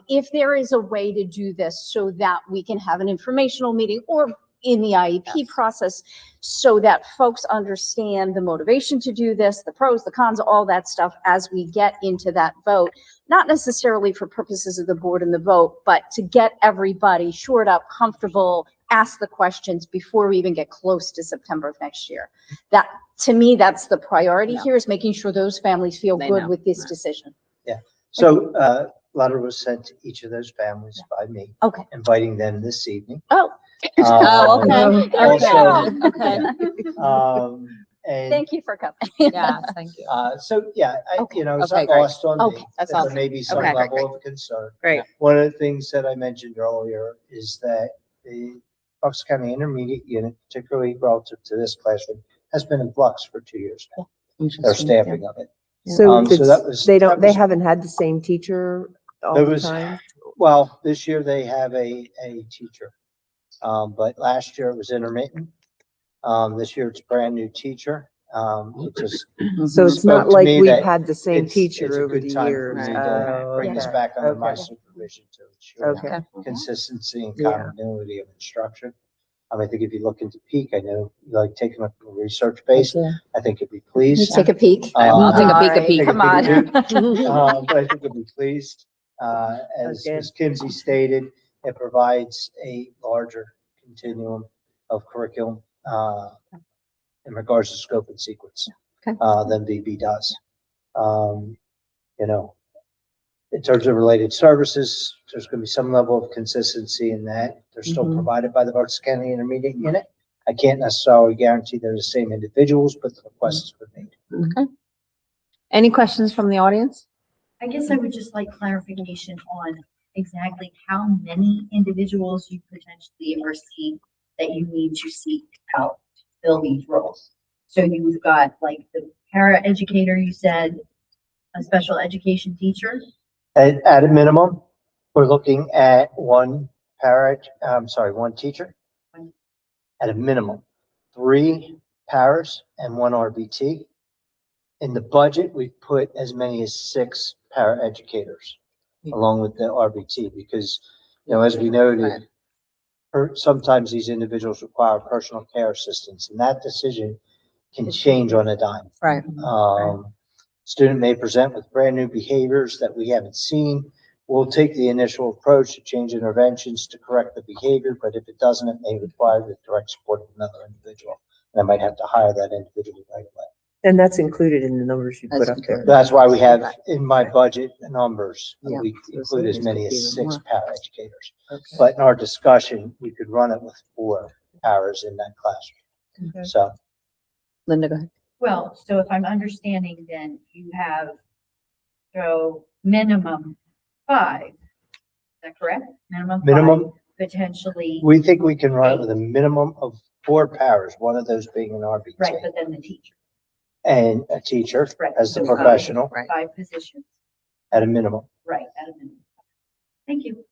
if there is a way to do this so that we can have an informational meeting or in the IEP process, so that folks understand the motivation to do this, the pros, the cons, all that stuff as we get into that vote, not necessarily for purposes of the board and the vote, but to get everybody shored up, comfortable, ask the questions before we even get close to September of next year. That, to me, that's the priority Yeah. here, is making sure those families feel They good know. with this Right. decision. So letter was sent to each of those families by me, Okay. inviting them this evening. Oh. Oh, okay. Also, Okay. And Thank you for coming. Yeah, thank you. so, yeah, Okay. it's Okay, not great. lost on Okay. me. That's that There awesome. may be some Okay. level of concern. Great. One of the things that I mentioned earlier is that the Bucks County Intermediate Unit, particularly relative to this classroom, has been in flux for 2 years now. Their staffing of it. So So that was- they that they was- haven't had the same teacher all There the was- time? Well, this year they have a teacher. But last year it was intermittent. This year it's a brand new teacher. It just So it's spoke not to like me we've that had the same it's a teacher over good the time for years. me to Oh, bring this okay. back under my Okay. supervision to ensure Okay. consistency and Yeah. continuity of instruction. I think if you look into Peak, I know you like taking up a research base. I think you'd be You pleased. take a peek. I'll take a Uh, peek at Peak. Come on. But I think you'll be pleased. As Okay. Ms. Kinsey stated, it provides a larger continuum of curriculum, in regards to scope and sequence, Okay. than VB does. In terms of related services, there's going to be some level of consistency in that. They're still Mhm. provided by the Bucks County Intermediate Unit. I can't necessarily guarantee they're the same individuals, but the request has been made. Any questions from the audience? I guess I would just like clarification on exactly how many individuals you potentially are seeing that you need to seek out to fill these roles. So you've got like the para educator, you said, a special education teacher. At a minimum, we're looking at one teacher. At a minimum, 3 paras and 1 RBT. In the budget, we put as many as 6 para educators along with the RBT because, as we noted, sometimes these individuals require personal care assistance and that decision can change on a dime. Right. Student may present with brand new behaviors that we haven't seen. We'll take the initial approach to change interventions to correct the behavior, but if it doesn't, it may require the direct support of another individual. And I might have to hire that individual right away. And that's included in the numbers you put That's up there. That's why we have in my budget numbers, Yeah. we include as many as 6 paraeducators. Okay. But in our discussion, we could run it with 4 paras in that classroom. Okay. So Linda, go ahead. Well, so if I'm understanding, then you have, so minimum 5. Is that correct? Minimum 5, minimum, potentially, we think we can run it with a minimum of 4 paras, one of those being an right, RBT. but then the teacher, And a teacher right? as the so professional Right. 5 positions, at a minimum. right, at a minimum. Thank you.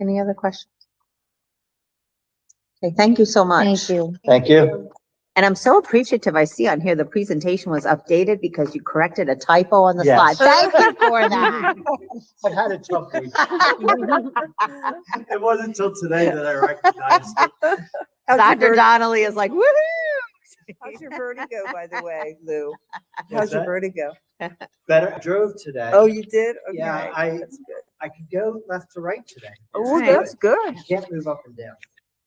Any other questions? Okay, thank you so much. Thank you. Thank you. And I'm so appreciative. I see on here the presentation was updated because you corrected a typo on the slide. Yes. Thank you for that. I've had a tough week. It wasn't until today that I recognized it. Dr. Donnelly is like, woohoo! How's your vertigo, by the way, Lou? What's How's your that? vertigo? Better, I drove today. Oh, you did? Okay. Yeah, That's good. I could go left to right today. Oh, It's that's good. good. I can't move up and down.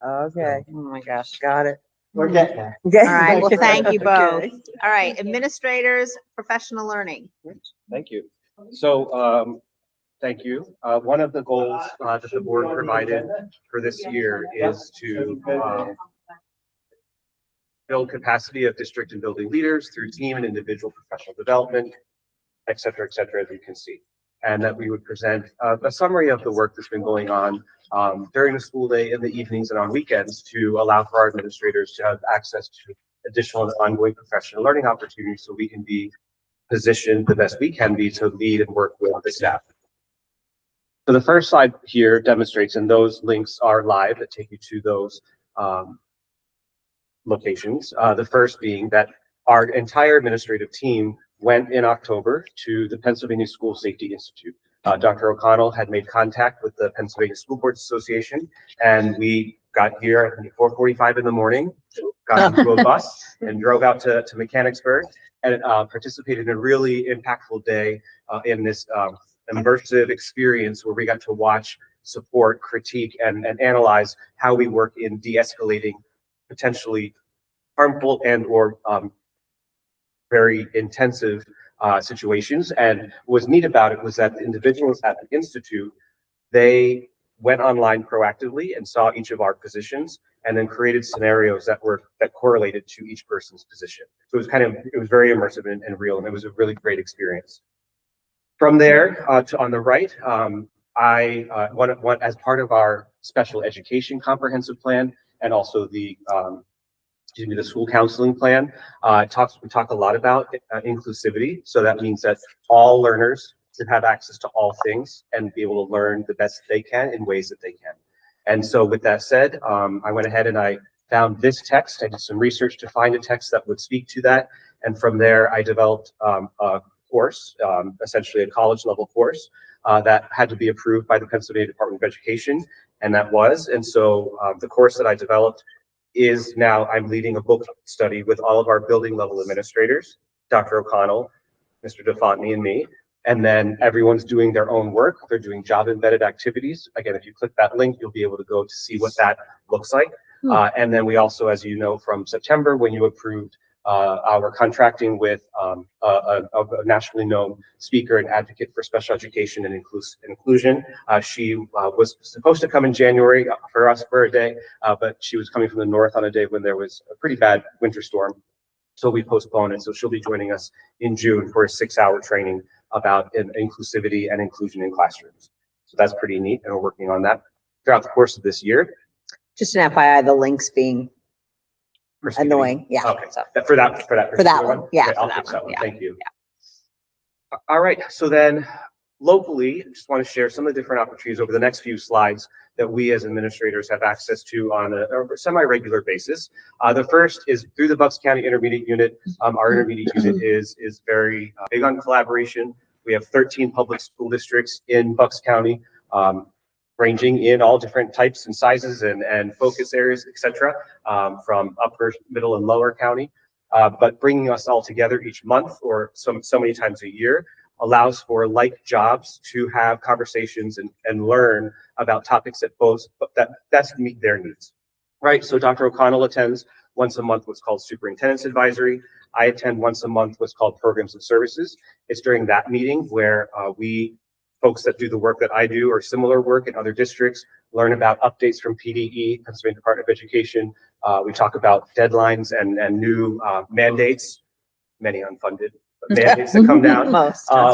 Okay. Oh my gosh, got it. We're getting there. Okay. All right, well, thank you both. Okay. All right, administrators, professional learning. Thank you. So, thank you. One of the goals that the board provided for this year is to build capacity of district and building leaders through team and individual professional development, et cetera, as you can see. And that we would present a summary of the work that's been going on during the school day, in the evenings, and on weekends to allow for our administrators to have access to additional and ongoing professional learning opportunities so we can be positioned the best we can be to lead and work with the staff. So the first slide here demonstrates, and those links are live that take you to those locations. The first being that our entire administrative team went in October to the Pennsylvania School Safety Institute. Dr. O'Connell had made contact with the Pennsylvania School Boards Association, and we got here at 4:45 in the morning, got into a bus and drove out to Mechanicsburg and participated in a really impactful day in this immersive experience where we got to watch, support, critique, and analyze how we work in de-escalating potentially harmful and or very intensive situations. And what was neat about it was that the individuals at the Institute, they went online proactively and saw each of our positions and then created scenarios that correlated to each person's position. So it was very immersive and real, and it was a really great experience. From there on the right, as part of our special education comprehensive plan and also the school counseling plan, we talk a lot about inclusivity. So that means that all learners should have access to all things and be able to learn the best they can in ways that they can. And so with that said, I went ahead and I found this text. I did some research to find a text that would speak to that. And from there, I developed a course, essentially a college level course that had to be approved by the Pennsylvania Department of Education. And that was, and so the course that I developed is now I'm leading a book study with all of our building level administrators, Dr. O'Connell, Mr. DeFontany, and me. And then everyone's doing their own work. They're doing job embedded activities. Again, if you click that link, you'll be able to go to see what that looks like. And then we also, as you know, from September, when you approved our contracting with a nationally known speaker and advocate for special education and inclusion. She was supposed to come in January for us for a day, but she was coming from the north on a day when there was a pretty bad winter storm. So we postponed it. So she'll be joining us in June for a 6-hour training about inclusivity and inclusion in classrooms. So that's pretty neat, and we're working on that throughout the course of this year. Just an FYI, the links being annoying, yeah. Okay, So, for that for that one, yeah, Okay, I'll for fix that that one, one. yeah. Thank you. All right, so then locally, I just want to share some of the different opportunities over the next few slides that we as administrators have access to on a semi-regular basis. The first is through the Bucks County Intermediate Unit. Our intermediate unit is very big on collaboration. We have 13 public school districts in Bucks County, ranging in all different types and sizes and focus areas, et cetera, from upper, middle, and lower county. But bringing us all together each month or so many times a year allows for like jobs to have conversations and learn about topics that best meet their needs, right? So Dr. O'Connell attends once a month what's called Superintendent's Advisory. I attend once a month what's called Programs and Services. It's during that meeting where folks that do the work that I do or similar work in other districts learn about updates from PDE, Pennsylvania Department of Education. We talk about deadlines and new mandates, many unfunded mandates that come down,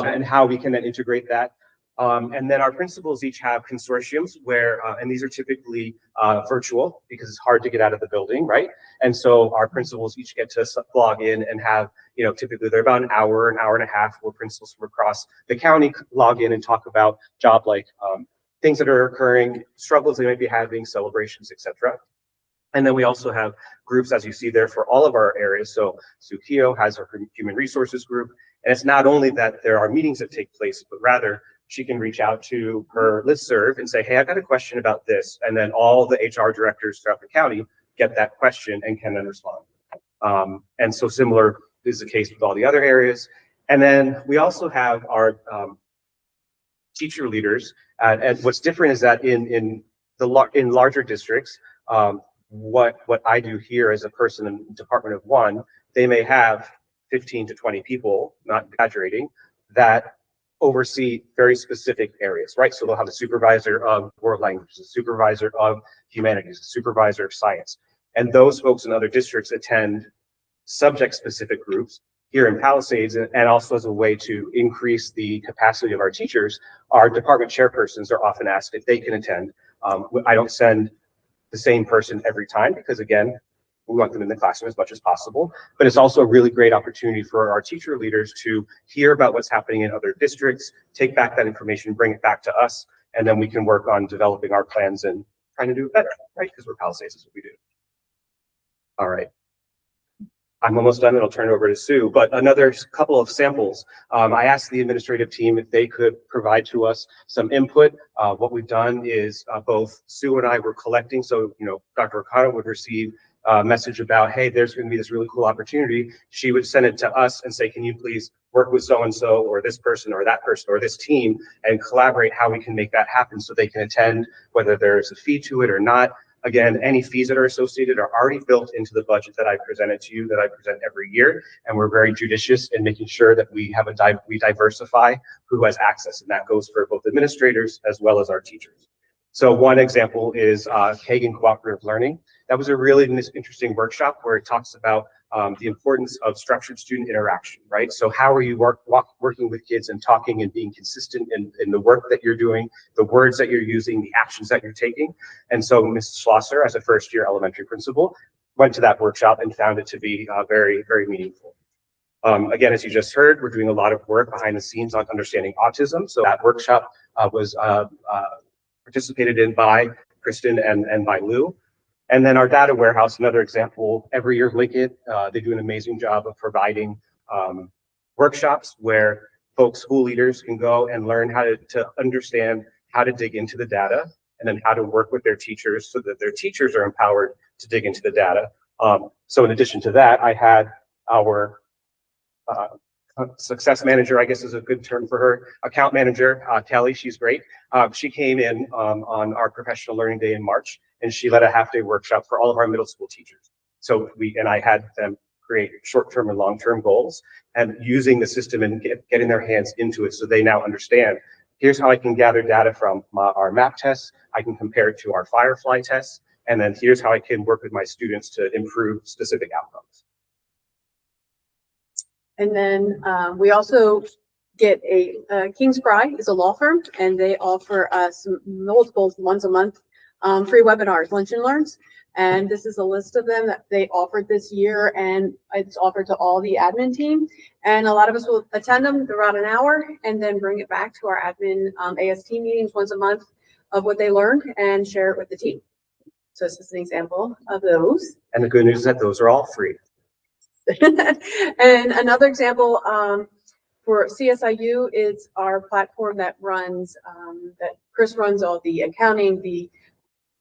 and how we can then integrate that. And then our principals each have consortiums where, and these are typically virtual because it's hard to get out of the building, right? And so our principals each get to log in and have, typically they're about an hour and a half where principals from across the county log in and talk about job-like things that are occurring, struggles they might be having, celebrations, etc. And then we also have groups, as you see there, for all of our areas. So Sue Keogh has her human resources group. And it's not only that there are meetings that take place, but rather she can reach out to her listserv and say, hey, I've got a question about this. And then all the HR directors throughout the county get that question and can then respond. And so similar is the case with all the other areas. And then we also have our teacher leaders. And what's different is that in larger districts, what I do here as a person in Department of One, they may have 15 to 20 people, not exaggerating, that oversee very specific areas, right? So they'll have a supervisor of world languages, a supervisor of humanities, a supervisor of science. And those folks in other districts attend subject-specific groups. Here in Palisades, and also as a way to increase the capacity of our teachers, our department chairpersons are often asked if they can attend. I don't send the same person every time because, again, we want them in the classroom as much as possible, but it's also a really great opportunity for our teacher leaders to hear about what's happening in other districts, take back that information, bring it back to us, and then we can work on developing our plans and trying to do it better, right? Because we're Palisades, is what we do. All right. I'm almost done and I'll turn it over to Sue, but another couple of samples. I asked the administrative team if they could provide to us some input. What we've done is both Sue and I were collecting. So, Dr. O'Connor would receive a message about, hey, there's going to be this really cool opportunity. She would send it to us and say, can you please work with so-and-so or this person or that person or this team and collaborate how we can make that happen so they can attend, whether there's a fee to it or not. Again, any fees that are associated are already built into the budget that I presented to you, that I present every year, and we're very judicious in making sure that we have we diversify who has access, and that goes for both administrators as well as our teachers. So one example is Kagan Cooperative Learning. That was a really interesting workshop where it talks about the importance of structured student interaction, right? So how are you working with kids and talking and being consistent in the work that you're doing, the words that you're using, the actions that you're taking? And so Mrs. Schlosser, as a first-year elementary principal, went to that workshop and found it to be very, very meaningful. Again, as you just heard, we're doing a lot of work behind the scenes on understanding autism. So that workshop was participated in by Kristen and by Lou. And then our data warehouse, another example, every year Linkit, they do an amazing job of providing workshops where folks, school leaders can go and learn how to understand how to dig into the data and then how to work with their teachers so that their teachers are empowered to dig into the data. So in addition to that, I had our success manager, I guess is a good term for her, account manager, Kelly, she's great. She came in on our professional learning day in March, and she led a half-day workshop for all of our middle school teachers. So I had them create short-term and long-term goals and using the system and getting their hands into it so they now understand, here's how I can gather data from our MAP tests, I can compare it to our Firefly tests, and then here's how I can work with my students to improve specific outcomes. And then we also get King's Cry is a law firm, and they offer us multiples once a month free webinars, lunch and learns. And this is a list of them that they offered this year, and it's offered to all the admin team. And a lot of us will attend them. They're around an hour, and then bring it back to our admin AST meetings once a month of what they learned and share it with the team. So this is an example of those. And the good news is that those are all free. And another example for CSIU is our platform that runs, that Chris runs all the accounting, the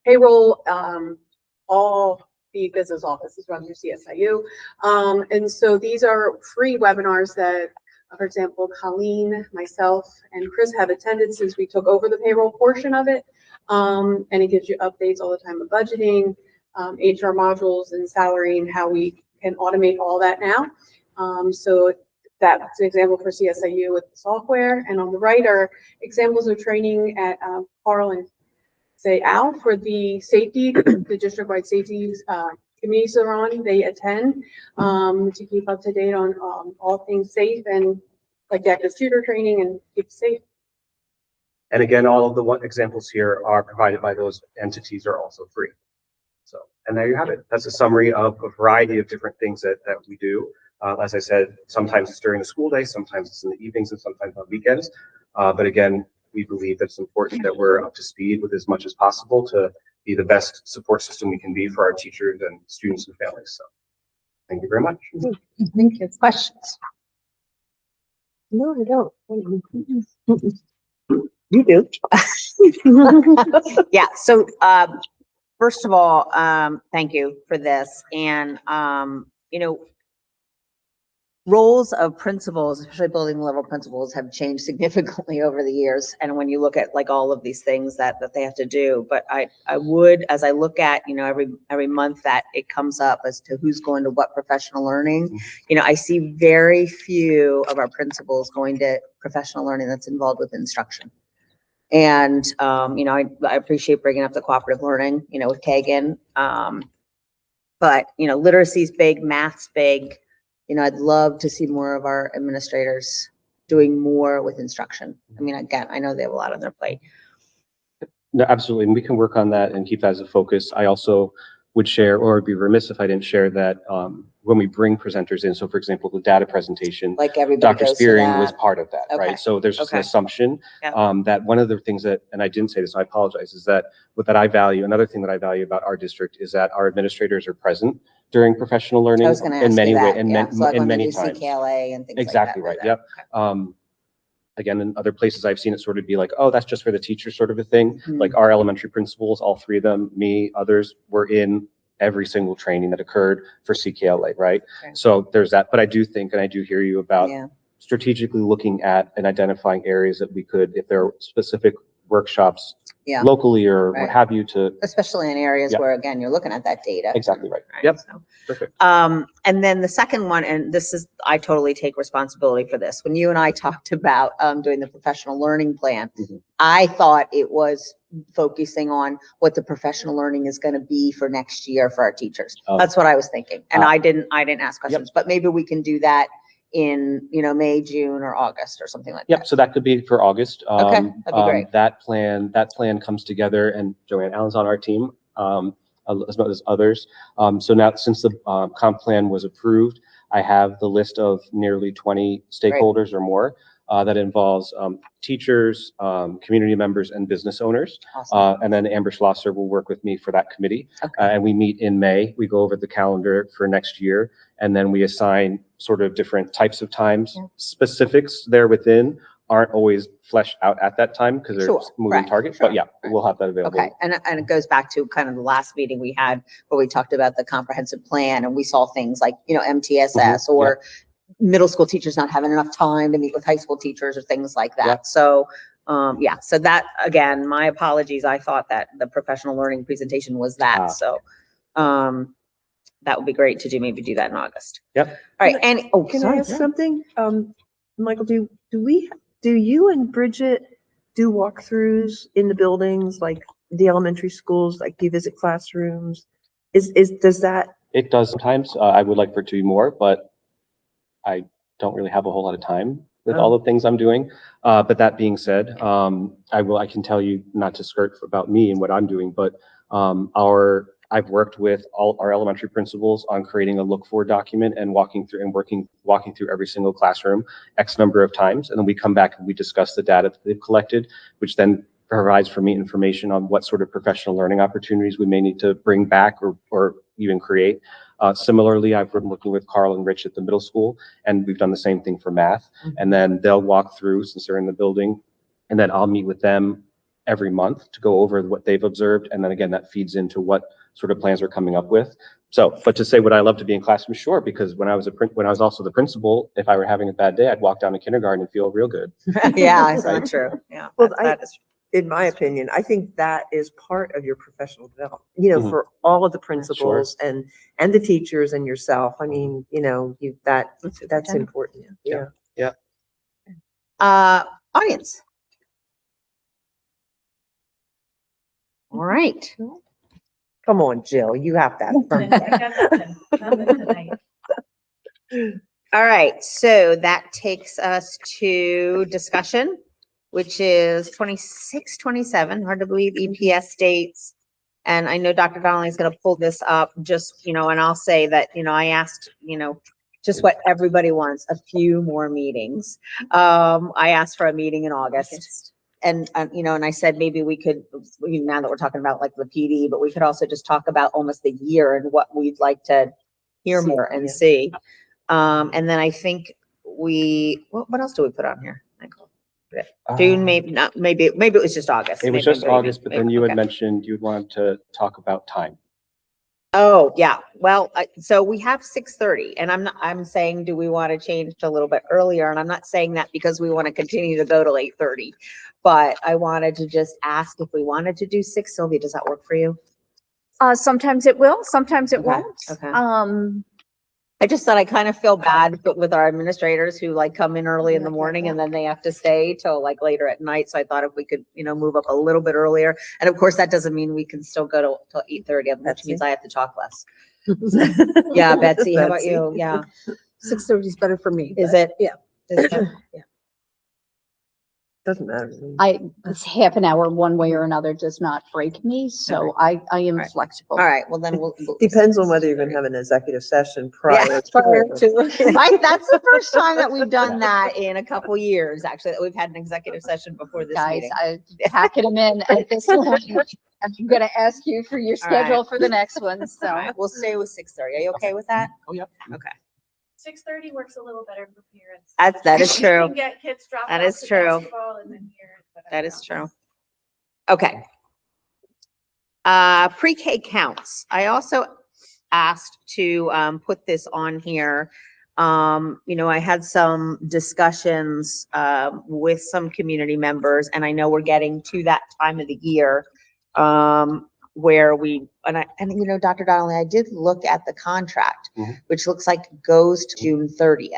payroll, all the business offices run through CSIU. And so these are free webinars that, for example, Colleen, myself, and Chris have attended since we took over the payroll portion of it. And it gives you updates all the time of budgeting, HR modules, and salary, and how we can automate all that now. So that's an example for CSIU with the software. And on the right are examples of training at Carl and say Al for the safety, the district-wide safety committees are on. They attend to keep up to date on all things safe and like the active shooter training and keep safe. And again, all of the examples here are provided by those entities are also free. So, and there you have it. That's a summary of a variety of different things that we do. As I said, sometimes it's during the school day, sometimes it's in the evenings, and sometimes on weekends. But again, we believe that it's important that we're up to speed with as much as possible to be the best support system we can be for our teachers and students and families. So thank you very much. Thank you. Questions? No, I don't. You do. Yeah, so first of all, thank you for this. And roles of principals, especially building level principals, have changed significantly over the years. And when you look at like all of these things that they have to do, but I would, as I look at, you know, every month that it comes up as to who's going to what professional learning, you know, I see very few of our principals going to professional learning that's involved with instruction. And, you know, I appreciate bringing up the cooperative learning, you know, with Kagan. But, you know, literacy's big, math's big. You know, I'd love to see more of our administrators doing more with instruction. I mean, again, I know they have a lot on their plate. No, absolutely. And we can work on that and keep that as a focus. I also would share, or be remiss if I didn't share that when we bring presenters in, so for example, the data presentation, Like everybody Dr. goes to Spearing that. was part of that, Okay. right? So there's just an Okay. assumption Yeah. that one of the things that, and I didn't say this, I apologize, is that what that I value, another thing that I value about our district is that our administrators are present during professional learning I was going to in ask many you ways, that. and Yeah. So like in when they many do times. CKLA and things like that. Exactly right. Yep. Again, in other places I've seen it sort of be like, oh, that's just for the teacher sort of a thing. Mhm. Like our elementary principals, all three of them, me, others, were in every single training that occurred for CKLA, right? Okay. So there's that. But I do think, and I do hear you about Yeah. strategically looking at and identifying areas that we could, if there are specific workshops Yeah. locally or Right. what have you, to. Especially in areas Yeah. where, again, you're looking at that data. Exactly right. Right, Yep. so. Perfect. And then the second one, and this is, I totally take responsibility for this. When you and I talked about doing the professional learning plan, Mhm. I thought it was focusing on what the professional learning is going to be for next year for our teachers. Oh. That's what I was thinking. And Ah. I didn't ask questions, but maybe we can do that in, you know, May, June, or August or something like Yep, that. so that could be for August. Okay, that'd be great. That plan comes together, and Joanne Allen's on our team, as well as others. So now, since the comp plan was approved, I have the list of nearly 20 stakeholders or more that involves teachers, community members, and business owners. Awesome. And then Amber Schlosser will work with me for that committee. Okay. And we meet in May. We go over the calendar for next year, and then we assign sort of different types of times. Yeah. Specifics there within aren't always fleshed out at that time because they're Sure, moving correct, targets, sure, but yeah, right. we'll have that available. Okay, and it goes back to kind of the last meeting we had where we talked about the comprehensive plan, and we saw things like, you know, MTSS or middle school teachers not having enough time to meet with high school teachers or things like that. Yeah. So, yeah, so that, again, my apologies. I thought that the professional learning presentation was that. Ah. So, that would be great to maybe do that in August. Yep. All right, and, oh, Can I sorry. ask something? Michael, do you and Bridget do walkthroughs in the buildings, like the elementary schools, like do you visit classrooms? Does that? It does sometimes. I would like for it to be more, but I don't really have a whole lot of time with all the things I'm doing. But that being said, I can tell you, not to skirt about me and what I'm doing, but I've worked with all our elementary principals on creating a look for document and walking through every single classroom X number of times. And then we come back and we discuss the data that they've collected, which then provides for me information on what sort of professional learning opportunities we may need to bring back or even create. Similarly, I've been working with Carl and Rich at the middle school, and we've done the same thing for math. And then they'll walk through, since they're in the building, and then I'll meet with them every month to go over what they've observed. And then again, that feeds into what sort of plans we're coming up with. So, but to say, would I love to be in classroom? Sure, because when I was also the principal, if I were having a bad day, I'd walk down to kindergarten and feel real good. Yeah, it's not true. Yeah. Well, that is. In my opinion, I think that is part of your professional development, you know, for all of the principals and the teachers and yourself. I mean, you know, that's important. Yeah. Yeah. Audience. All right. Come on, Jill, you have that. All right, so that takes us to discussion, which is 26, 27, hard to believe, EPS dates. And I know Dr. Donnelly is going to pull this up, just, you know, and I'll say that, you know, I asked, you know, just what everybody wants, a few more meetings. I asked for a meeting in August. And, you know, and I said, maybe we could, now that we're talking about like the PD, but we could also just talk about almost the year and what we'd like to hear more and see. And then I think what else do we put on here, Michael? June, maybe not, maybe it was just August. It was Maybe just August, but then you had okay. mentioned you'd want to talk about time. Oh, yeah. Well, so we have 6:30 and I'm saying, do we want to change to a little bit earlier? And I'm not saying that because we want to continue to go till 8:30. But I wanted to just ask if we wanted to do 6. Sylvia, does that work for you? Sometimes it will, sometimes it Okay, won't. okay. I just thought I kind of feel bad with our administrators who like come in early in the morning and then they have to stay till like later at night. So I thought if we could, move up a little bit earlier. And of course, that doesn't mean we can still go till 8:30, which means I have to talk less. Yeah, Betsy, how about you? Yeah. 6:30 is better for me. Is but it? Yeah. Is it? Doesn't matter. to me. It's half an hour one way or another does not break me, so I am Right. flexible. All right, well then we'll. Depends on whether you're gonna have an executive session Yeah, prior Prior to. to. That's the first time that we've done that in a couple years, actually, that we've had an executive session before this Guys, meeting. I'm packing them in at this point. I'm gonna ask you for your All right. schedule for the next one, All so. right, we'll stay with 6:30. Are you okay with that? Oh, yeah. Okay, 6:30 works a little better for parents. that is You can true. get kids dropped That off is to true. basketball and then here. That is true. Okay. Pre-K counts. I also asked to put this on here. I had some discussions with some community members, and I know we're getting to that time of the year where Dr. Donnelly, I did look at the contract, which looks like goes to June 30th.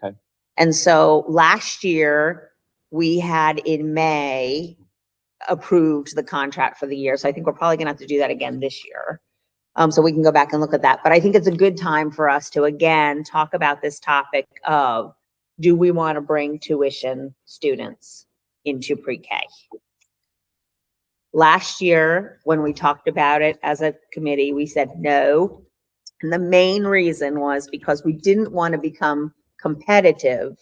Okay. And so last year we had in May approved the contract for the year. So I think we're probably gonna have to do that again this year. So we can go back and look at that. But I think it's a good time for us to, again, talk about this topic of, do we want to bring tuition students into pre-K? Last year, when we talked about it as a committee, we said no. And the main reason was because we didn't want to become competitive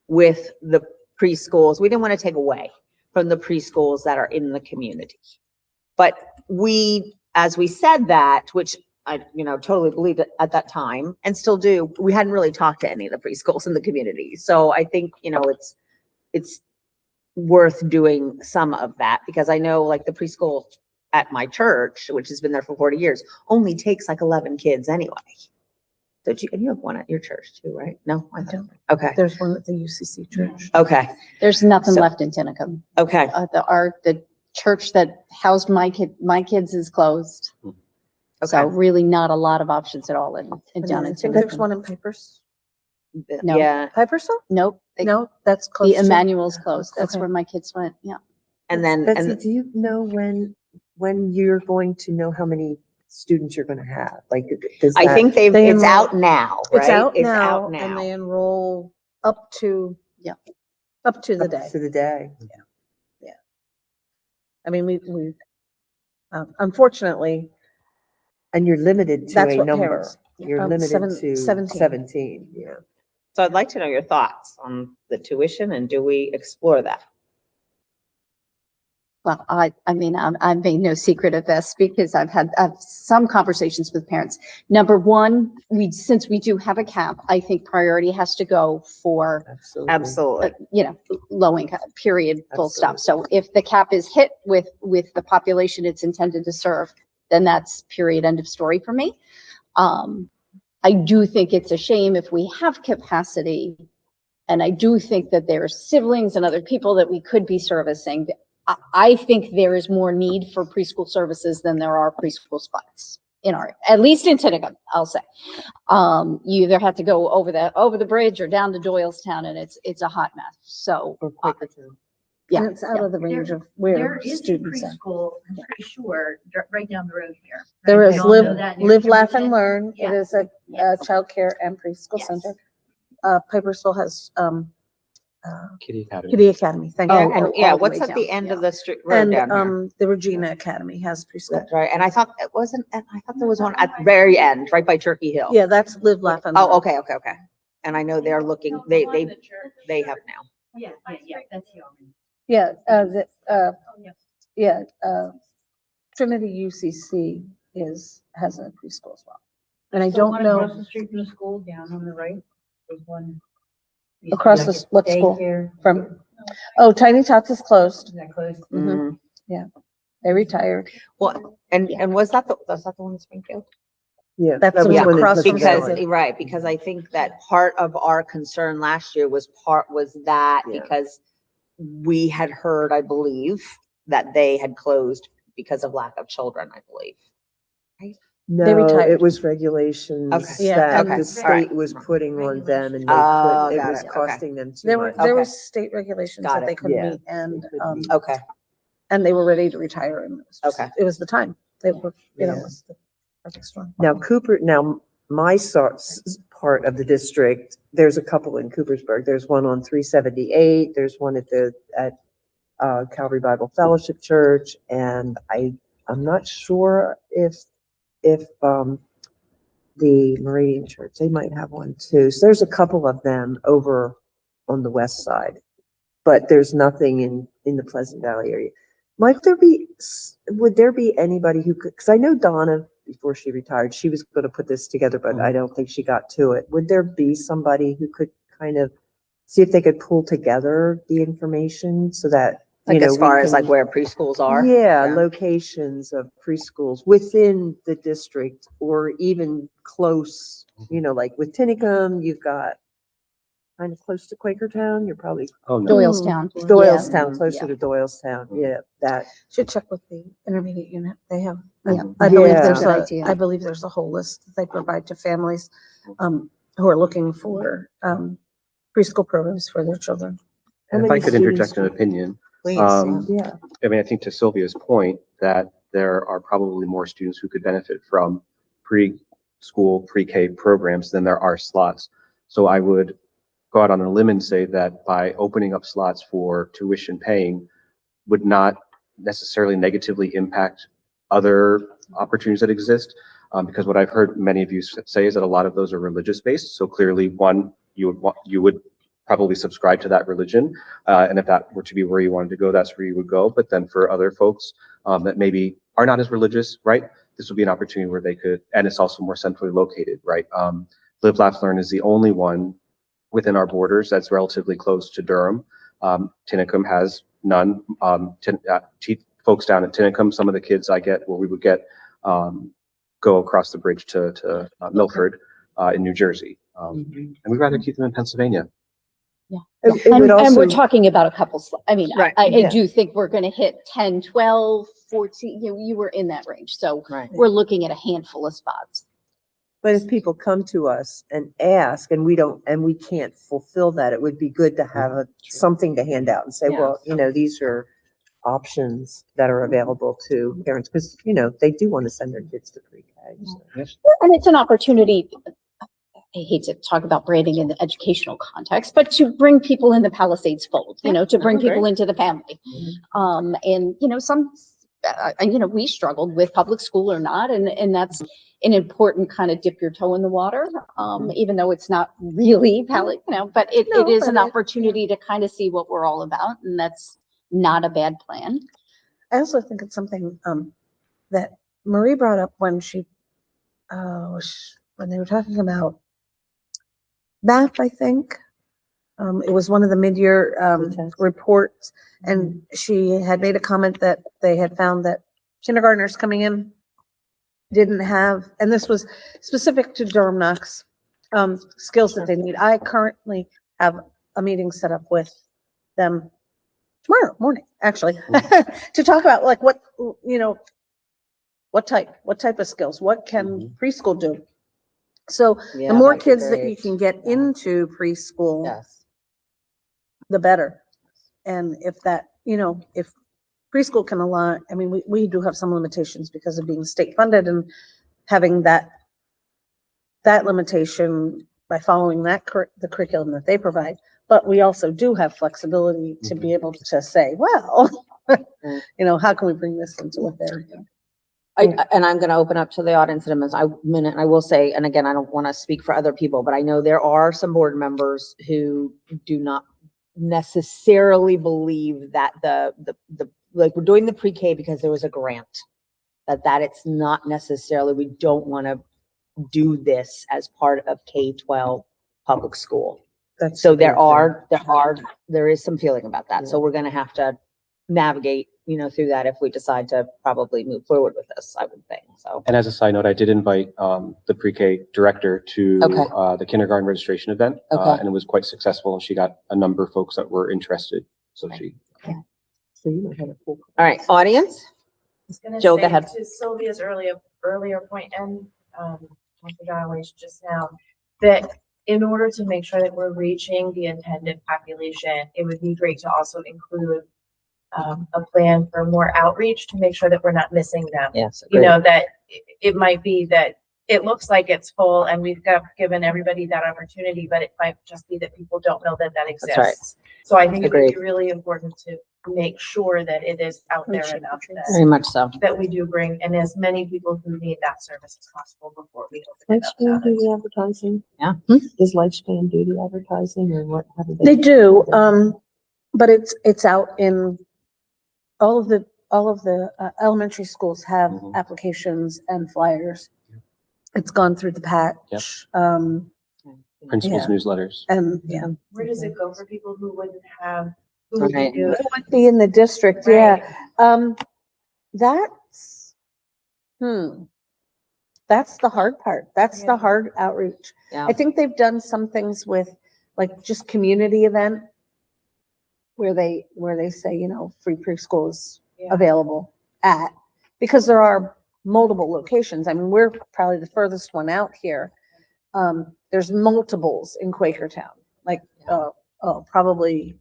with the preschools. We didn't want to take away from the preschools that are in the community. But as we said that, which I, totally believed it at that time and still do, we hadn't really talked to any of the preschools in the community. So I think, it's worth doing some of that, because I know like the preschool at my church, which has been there for 40 years, only takes like 11 kids anyway. So and you have one at your church too, right? No, I don't. Okay. There's one at the UCC church. Okay. There's nothing So- left in Tinicum. Okay. The church that housed my kids is closed. So Okay. really not a lot of options at all down in I think there's Tinicum. one in Papers. No. Yeah. Papers? Nope. No, that's close. The to- Emmanuel's closed. That's Okay. where my kids went. Yeah. And then, Betsy, do you know when you're going to know how many students you're gonna have? Like, does I that- think They it's enroll- out now, right? It's out It's now out and now. they enroll up to. Yeah. Up to the up day. To the day. I mean, we, unfortunately, And you're limited to That's a what number. parents- You're limited to 17. 17, yeah. So I'd like to know your thoughts on the tuition, and do we explore that? Well, I mean, I've made no secret of this because I've had some conversations with parents. Number one, since we do have a cap, I think priority has to go for, Absolutely. Absolutely. low income, period, full stop. So if the cap is hit with the population it's intended to serve, then that's period, end of story for me. I do think it's a shame if we have capacity, and I do think that there are siblings and other people that we could be servicing. I think there is more need for preschool services than there are preschool spots at least in Tinicum, I'll say. You either have to go over the bridge or down to Doylestown, and it's a hot mess. So, Or Quakertown. yeah. and it's out of the range of There where is a students are. preschool, I'm pretty sure, right down the road here. There Right? is We all know Live, that near Live, Laugh and Kimballton. Learn. It Yeah. is a Yes. childcare and preschool Yes. center. Papersville has, Kitty Academy. Kitty Academy, thank Oh, you. And all yeah, the what's way at the down, end yeah. of the street road And, down here? the Regina Academy has preschool. That's right. And I thought there was one at the very end, right by Turkey Hill. Yeah, that's Live, Laugh and Learn. Oh, okay. And I know they're looking, they have now. Yeah, that's the only. Yeah, Oh, yeah. Trinity UCC has a preschool as well. And I So don't one know, Across the street from the school, down on the right, there's one. across the, what school? Daycare. From, oh, Tiny Tots is closed. Is that closed? Mhm. Mm. Yeah. They retired. Well, and was that the one in Springfield? Yeah. That's that was the when it across was from Because, developed. right, because I think that part of our concern last year was that Yeah. because we had heard, I believe, that they had closed because of lack of children, I believe. No, retired. it was regulations Okay. Yeah, that okay. the state was putting on them and they Oh, couldn't, it got was it, okay. costing them too There much. there Okay. was state regulations Got that they it. couldn't Yeah, meet and, they couldn't meet. Okay, and they were ready to retire and it was Okay. it was the time. They were, you know, Yeah. it was the perfect storm. Now my part of the district, there's a couple in Coopersburg. There's one on 378. There's one at Calvary Bible Fellowship Church. And I'm not sure if the Meridian Church, they might have one too. So there's a couple of them over on the west side, but there's nothing in the Pleasant Valley area. Would there be anybody who could, because I know Donna, before she retired, she was going to put this together, but I don't think she got to it. Would there be somebody who could kind of see if they could pull together the information so that, you like know, as far we as like can- where preschools are? Yeah, Yeah. locations of preschools within the district or even close, you know, like with Tinicum, you've got kind of close to Quakertown, you're probably Oh, no. Doylestown. Doylestown, Yeah. closer to Doylestown, yeah, that. Should check with the intermediate unit. They have, Yeah. I believe Yeah. there's Good idea. I believe there's a whole list that they provide to families, who are looking for, preschool programs for their children. And if I could interject an opinion, Please, Yeah, I mean, I think to Sylvia's point that there are probably more students who could benefit from preschool, pre-K programs than there are slots. So I would go out on a limb and say that by opening up slots for tuition paying would not necessarily negatively impact other opportunities that exist. Because what I've heard many of you say is that a lot of those are religious based. So clearly, one, you would probably subscribe to that religion. And if that were to be where you wanted to go, that's where you would go. But then for other folks that maybe are not as religious, right? This would be an opportunity where they could, and it's also more centrally located, right? Live, Laugh, Learn is the only one within our borders that's relatively close to Durham. Tinicum has none. Folks down at Tinicum, some of the kids I get, where we would get, go across the bridge to Milford in New Jersey. And we'd rather keep them in Pennsylvania. It And, would and we're also, talking about a couple, I mean, Right. I Yeah. do think we're gonna hit 10, 12, 14, you were in that range. So right. we're looking at a handful of spots. but if people come to us and ask and we can't fulfill that, it would be good to have something to hand out and say, Yeah. well, you know, these are options that are available to parents, because, you know, they do want to send their kids to pre-K. So. And it's an opportunity, I hate to talk about branding in the educational context, but to bring people in the Palisades fold, you know, to bring people into the family. And, you know, we struggled with public school or not, and that's an important kind of dip your toe in the water, even though it's not really but it No, is but an it- opportunity to kind of see what we're all about, and that's not a bad plan. I also think it's something, that Marie brought up when when they were talking about math, I think. It was one of the mid-year, reports, and she had made a comment that they had found that kindergartners coming in didn't have, and this was specific to Durham Knox, skills that they need. I currently have a meeting set up with them tomorrow morning, actually, to talk about like what, you know, what type of skills, what can preschool do? So the more kids that you can get into preschool, Yes. the better. And if that, you know, if preschool can allow, I mean, we do have some limitations because of being state funded and having that limitation by following that the curriculum that they provide. But we also do have flexibility to be able to say, well, you know, how can we bring this into what they're doing? And I'm going to open up to the audience in a minute. I will say, and again, I don't want to speak for other people, but I know there are some board members who do not necessarily believe that like we're doing the pre-K because there was a grant, that it's not necessarily, we don't want to do this as part of K-12 public school. That's So the big thing. there is some feeling about that. So we're going to have to navigate, through that if we decide to probably move forward with this, I would think, so. And as a side note, I did invite the pre-K director to Okay. the kindergarten registration event. Okay. And it was quite successful. She got a number of folks that were interested. So she. So you might have a full. All right, audience? was gonna Joe, go say ahead. to Sylvia's earlier point, and Dr. Donnelly's just now, that in order to make sure that we're reaching the intended population, it would be great to also include a plan for more outreach to make sure that we're not missing them. Yes. You know, that it might be that it looks like it's full and we've given everybody that opportunity, but it might just be that people don't know that exists. That's right. So I think it would Agreed. be really important to make sure that it is out there enough Very much so. that we do bring and as many people who need that service as possible before we open it up. to Lifespan do others. the advertising? Yeah. Does Lifespan do the advertising or what? How do They do, but it's out in all of the elementary schools have Mhm. applications and flyers. It's gone through the patch, Principals Yeah. newsletters. and, yeah. Where does it go for people who wouldn't have, who would Right. do? It would be in the district, yeah. That's, that's the hard part. That's the Yeah. hard outreach. Yeah. I think they've done some things with, like, just community event where they say, free preschool is Yeah. available at, because there are multiple locations. I mean, we're probably the furthest one out here. There's multiples in Quakertown, like, probably,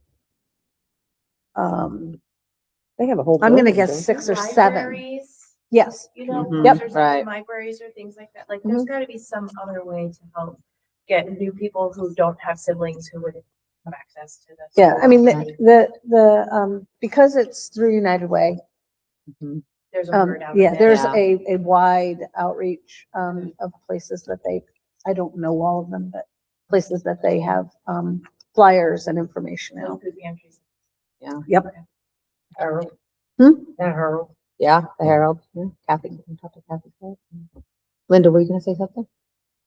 They have a whole. I'm gonna building, guess don't they? 6 or 7. Libraries, Yes. you know, Mhm. Yep. there's Right. libraries or things like that. Like, there's gotta be some other way to help get new people who don't have siblings who would have access to this. Yeah, I mean, because it's through United Way, There's a word out yeah, there. there's Yeah. a wide outreach, of places that I don't know all of them, but places that they have, flyers and information Those out. could be entries. Yep. Harold. Hmm? The Herald. Yeah, the Herald. Yeah. Kathy, can you talk to Kathy? Linda, were you gonna say something?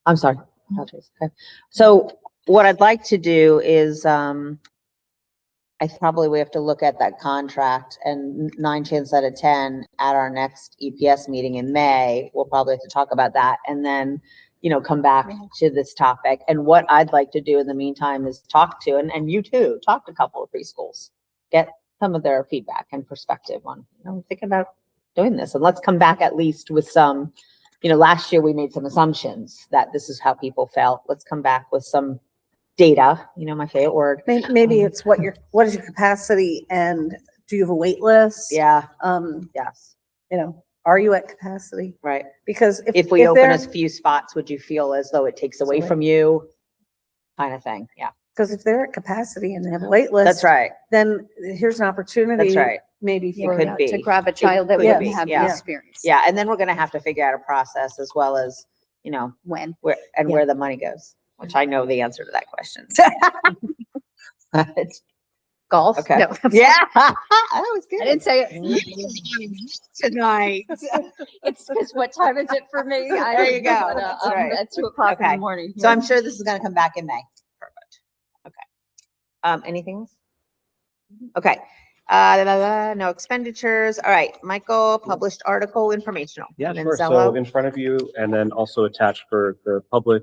I'm sorry. Okay. So what I'd like to do is, we have to look at that contract and 9 chances out of 10 at our next EPS meeting in May, we'll probably have to talk about that and then, come back to this topic. And what I'd like to do in the meantime is talk to, and you too, talk to a couple of preschools, get some of their feedback and perspective on, thinking about doing this. And let's come back at least with some, last year we made some assumptions that this is how people felt. Let's come back with some data, my favorite word. Maybe it's what is your capacity and do you have a wait list? Yeah, Yes, yes, are you at capacity? right. Because If we open they're- a few spots, would you feel as though it takes away from you? Kind of thing, yeah. Because if they're at capacity and they have a wait list. That's right, Then here's an opportunity. that's right. Maybe It for. could be. To grab a child that could wouldn't be, have the yeah. experience. Yeah, and then we're gonna have to figure out a process as well as, When? where the money goes, which I know the answer to that question. Golf? Okay. No. Yeah, that was good. I didn't say it tonight. It's because what time is it for me? I There you don't know, go. but, That's I'm right. at 2:00 in Okay. the morning. So I'm sure this is gonna come back in May. Perfect. Okay. Anything else? Okay. No expenditures. All right, Michael, published article informational. Yeah, And then sure. So Zello. in front of you and then also attached for the public.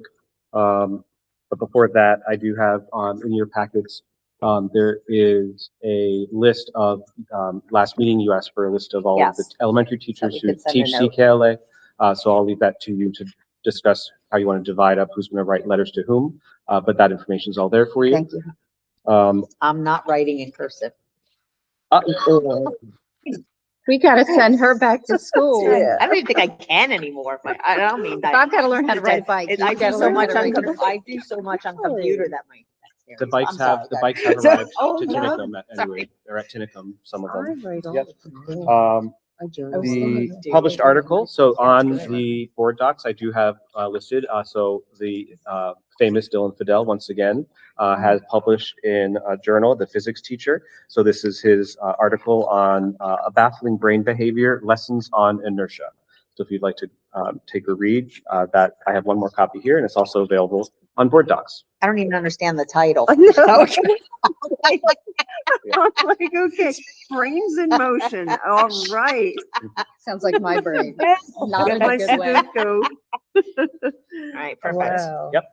But before that, I do have in your packets, there is a list of, last meeting you asked for a list of all of the Yes. elementary we teachers who could send a teach note. CKLA. So I'll leave that to you to discuss how you want to divide up who's going to write letters to whom. But that information is all there for you. Thank you. I'm not writing in cursive. We gotta send her back to school. Yeah. I don't even think I can anymore, but I don't mean If that. I've gotta learn how to ride a bike. I you've do gotta so learn how much to on, ride a bike. I do so much on computer that my. The bikes I'm have, sorry, the guys. bikes have arrived Oh, to yeah? Tinicum Sorry. anyway. They're at Tinicum, some of them. I write all Yep. of them. Um, the published article, so on the board docs, I do have listed, so the famous Dylan Fidel, once again, has published in a journal, The Physics Teacher. So this is his article on a baffling brain behavior, lessons on inertia. So if you'd like to take a read, that I have one more copy here, and it's also available on board docs. I don't even understand the title. I know. Okay. I'm like, okay, brains in motion, all right. Sounds like my brain, not Get in my a good way. stethoscope. All right, perfect. Wow. Yep.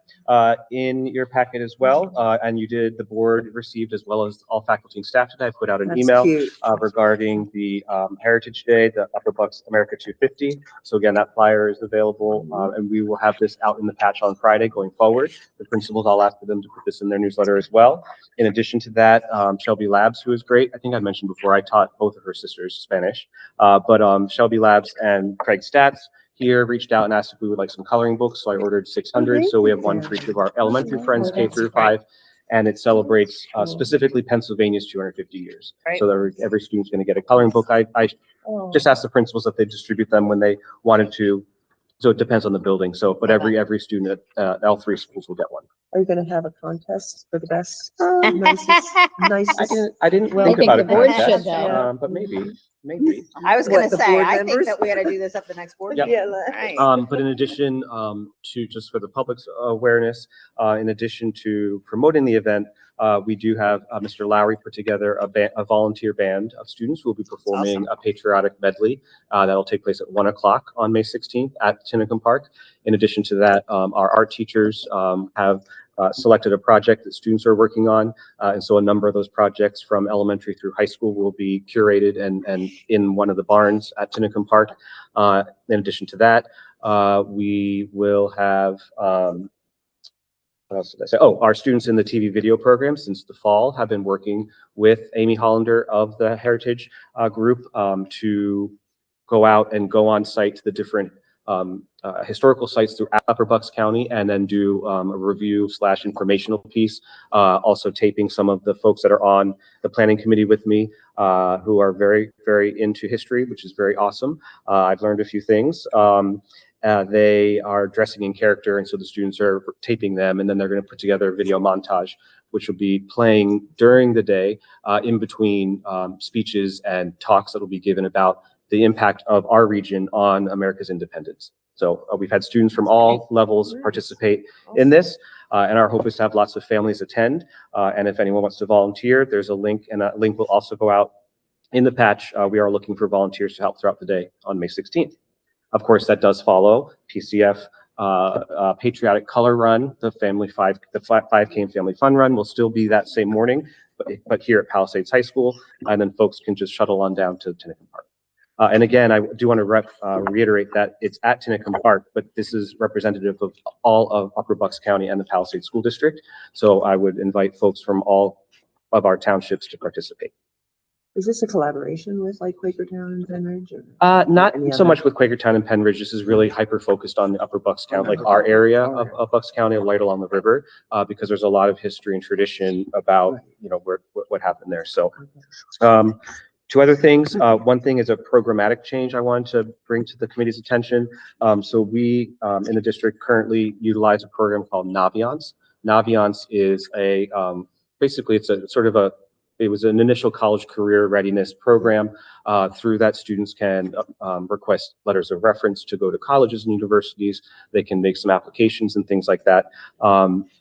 In your packet as well, and the board received, as well as all faculty and staff today, I put out an That's email cute. regarding the Heritage Day, the Upper Bucks America 250. So again, that flyer is available, and we will have this out in the patch on Friday going forward. The principals, I'll ask for them to put this in their newsletter as well. In addition to that, Shelby Labs, who is great. I think I mentioned before, I taught both of her sisters Spanish, but Shelby Labs and Craig Stats here reached out and asked if we would like some coloring books. So I ordered 600. So we have one for each of our elementary friends, K through 5. And it celebrates specifically Pennsylvania's 250 years. Right. So that every student's going to get a coloring book. I just asked the principals if they distribute them when they wanted to. So it depends on the building. So, but every student at L3 schools will get one. Are you gonna have a contest for the best, nicest? I didn't Well, I think think about the it. board like that, should, though. But maybe. I was What, gonna the say, board I think members? that we had to do this at the next board. Yep. meeting. Yeah, Right. But in addition to just for the public's awareness, in addition to promoting the event, we do have Mr. Lowry put together a volunteer band of students who will be performing a patriotic medley that'll take place at 1 o'clock on May 16th at Tinicum Park. In addition to that, our art teachers have selected a project that students are working on. And so a number of those projects from elementary through high school will be curated and in one of the barns at Tinicum Park. In addition to that, we will have, what else did I say? Oh, our students in the TV video program since the fall have been working with Amy Hollander of the Heritage Group to go out and go on site to the different historical sites throughout Upper Bucks County and then do a review / informational piece. Also taping some of the folks that are on the planning committee with me who are very, very into history, which is very awesome. I've learned a few things. They are dressing in character, and so the students are taping them, and then they're going to put together a video montage, which will be playing during the day in between speeches and talks that will be given about the impact of our region on America's independence. So we've had students from all levels participate in this, and our hope is to have lots of families attend. And if anyone wants to volunteer, there's a link, and a link will also go out in the patch. We are looking for volunteers to help throughout the day on May 16th. Of course, that does follow PCF Patriotic Color Run, the 5K and Family Fun Run will still be that same morning, but here at Palisades High School, and then folks can just shuttle on down to Tinicum Park. And again, I do want to reiterate that it's at Tinicum Park, but this is representative of all of Upper Bucks County and the Palisades School District. So I would invite folks from all of our townships to participate. Is this a collaboration with like Quakertown and Penridge? Or Not any so other? much with Quakertown and Penridge. This is really hyper-focused on the Upper Bucks County, like our area of Bucks County, right along the river, because there's a lot of history and tradition about, you know, what happened there. So two other things. One thing is a programmatic change I wanted to bring to the committee's attention. So we in the district currently utilize a program called Naviance. Naviance is a, basically it's a sort of it was an initial college career readiness program. Through that, students can request letters of reference to go to colleges and universities. They can make some applications and things like that.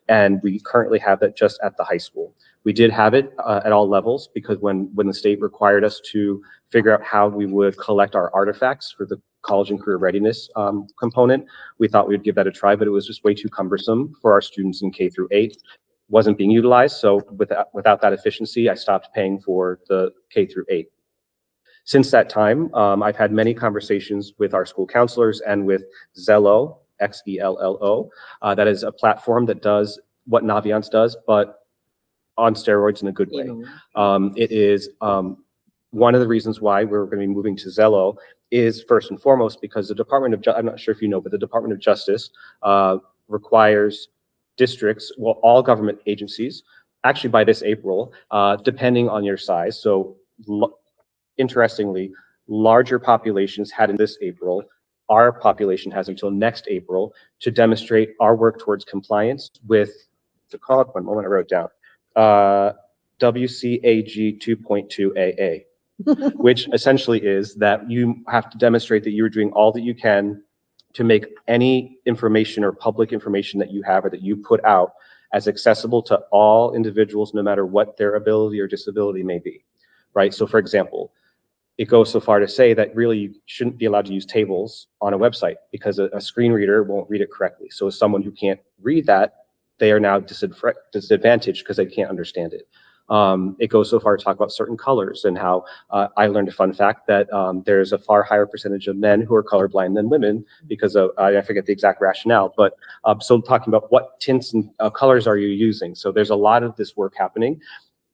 And we currently have that just at the high school. We did have it at all levels because when the state required us to figure out how we would collect our artifacts for the college and career readiness component, we thought we'd give that a try, but it was just way too cumbersome for our students in K through 8. Wasn't being utilized. So without that efficiency, I stopped paying for the K through 8. Since that time, I've had many conversations with our school counselors and with Xello, Xello. That is a platform that does what Naviance does, but on steroids in a good way. It is one of the reasons why we're going to be moving to Xello is first and foremost because the Department of I'm not sure if you know, but the Department of Justice requires districts, well, all government agencies, actually by this April, depending on your size. So interestingly, larger populations had in this April, our population has until next April to demonstrate our work towards compliance with, to call it one moment, I wrote down, WCAG 2.2 AA, which essentially is that you have to demonstrate that you're doing all that you can to make any information or public information that you have or that you put out as accessible to all individuals, no matter what their ability or disability may be, right? So for example, it goes so far to say that really you shouldn't be allowed to use tables on a website because a screen reader won't read it correctly. So as someone who can't read that, they are now disadvantaged because they can't understand it. It goes so far to talk about certain colors and how I learned a fun fact that there's a far higher percentage of men who are colorblind than women because of, I forget the exact rationale, but so talking about what tints and colors are you using. So there's a lot of this work happening.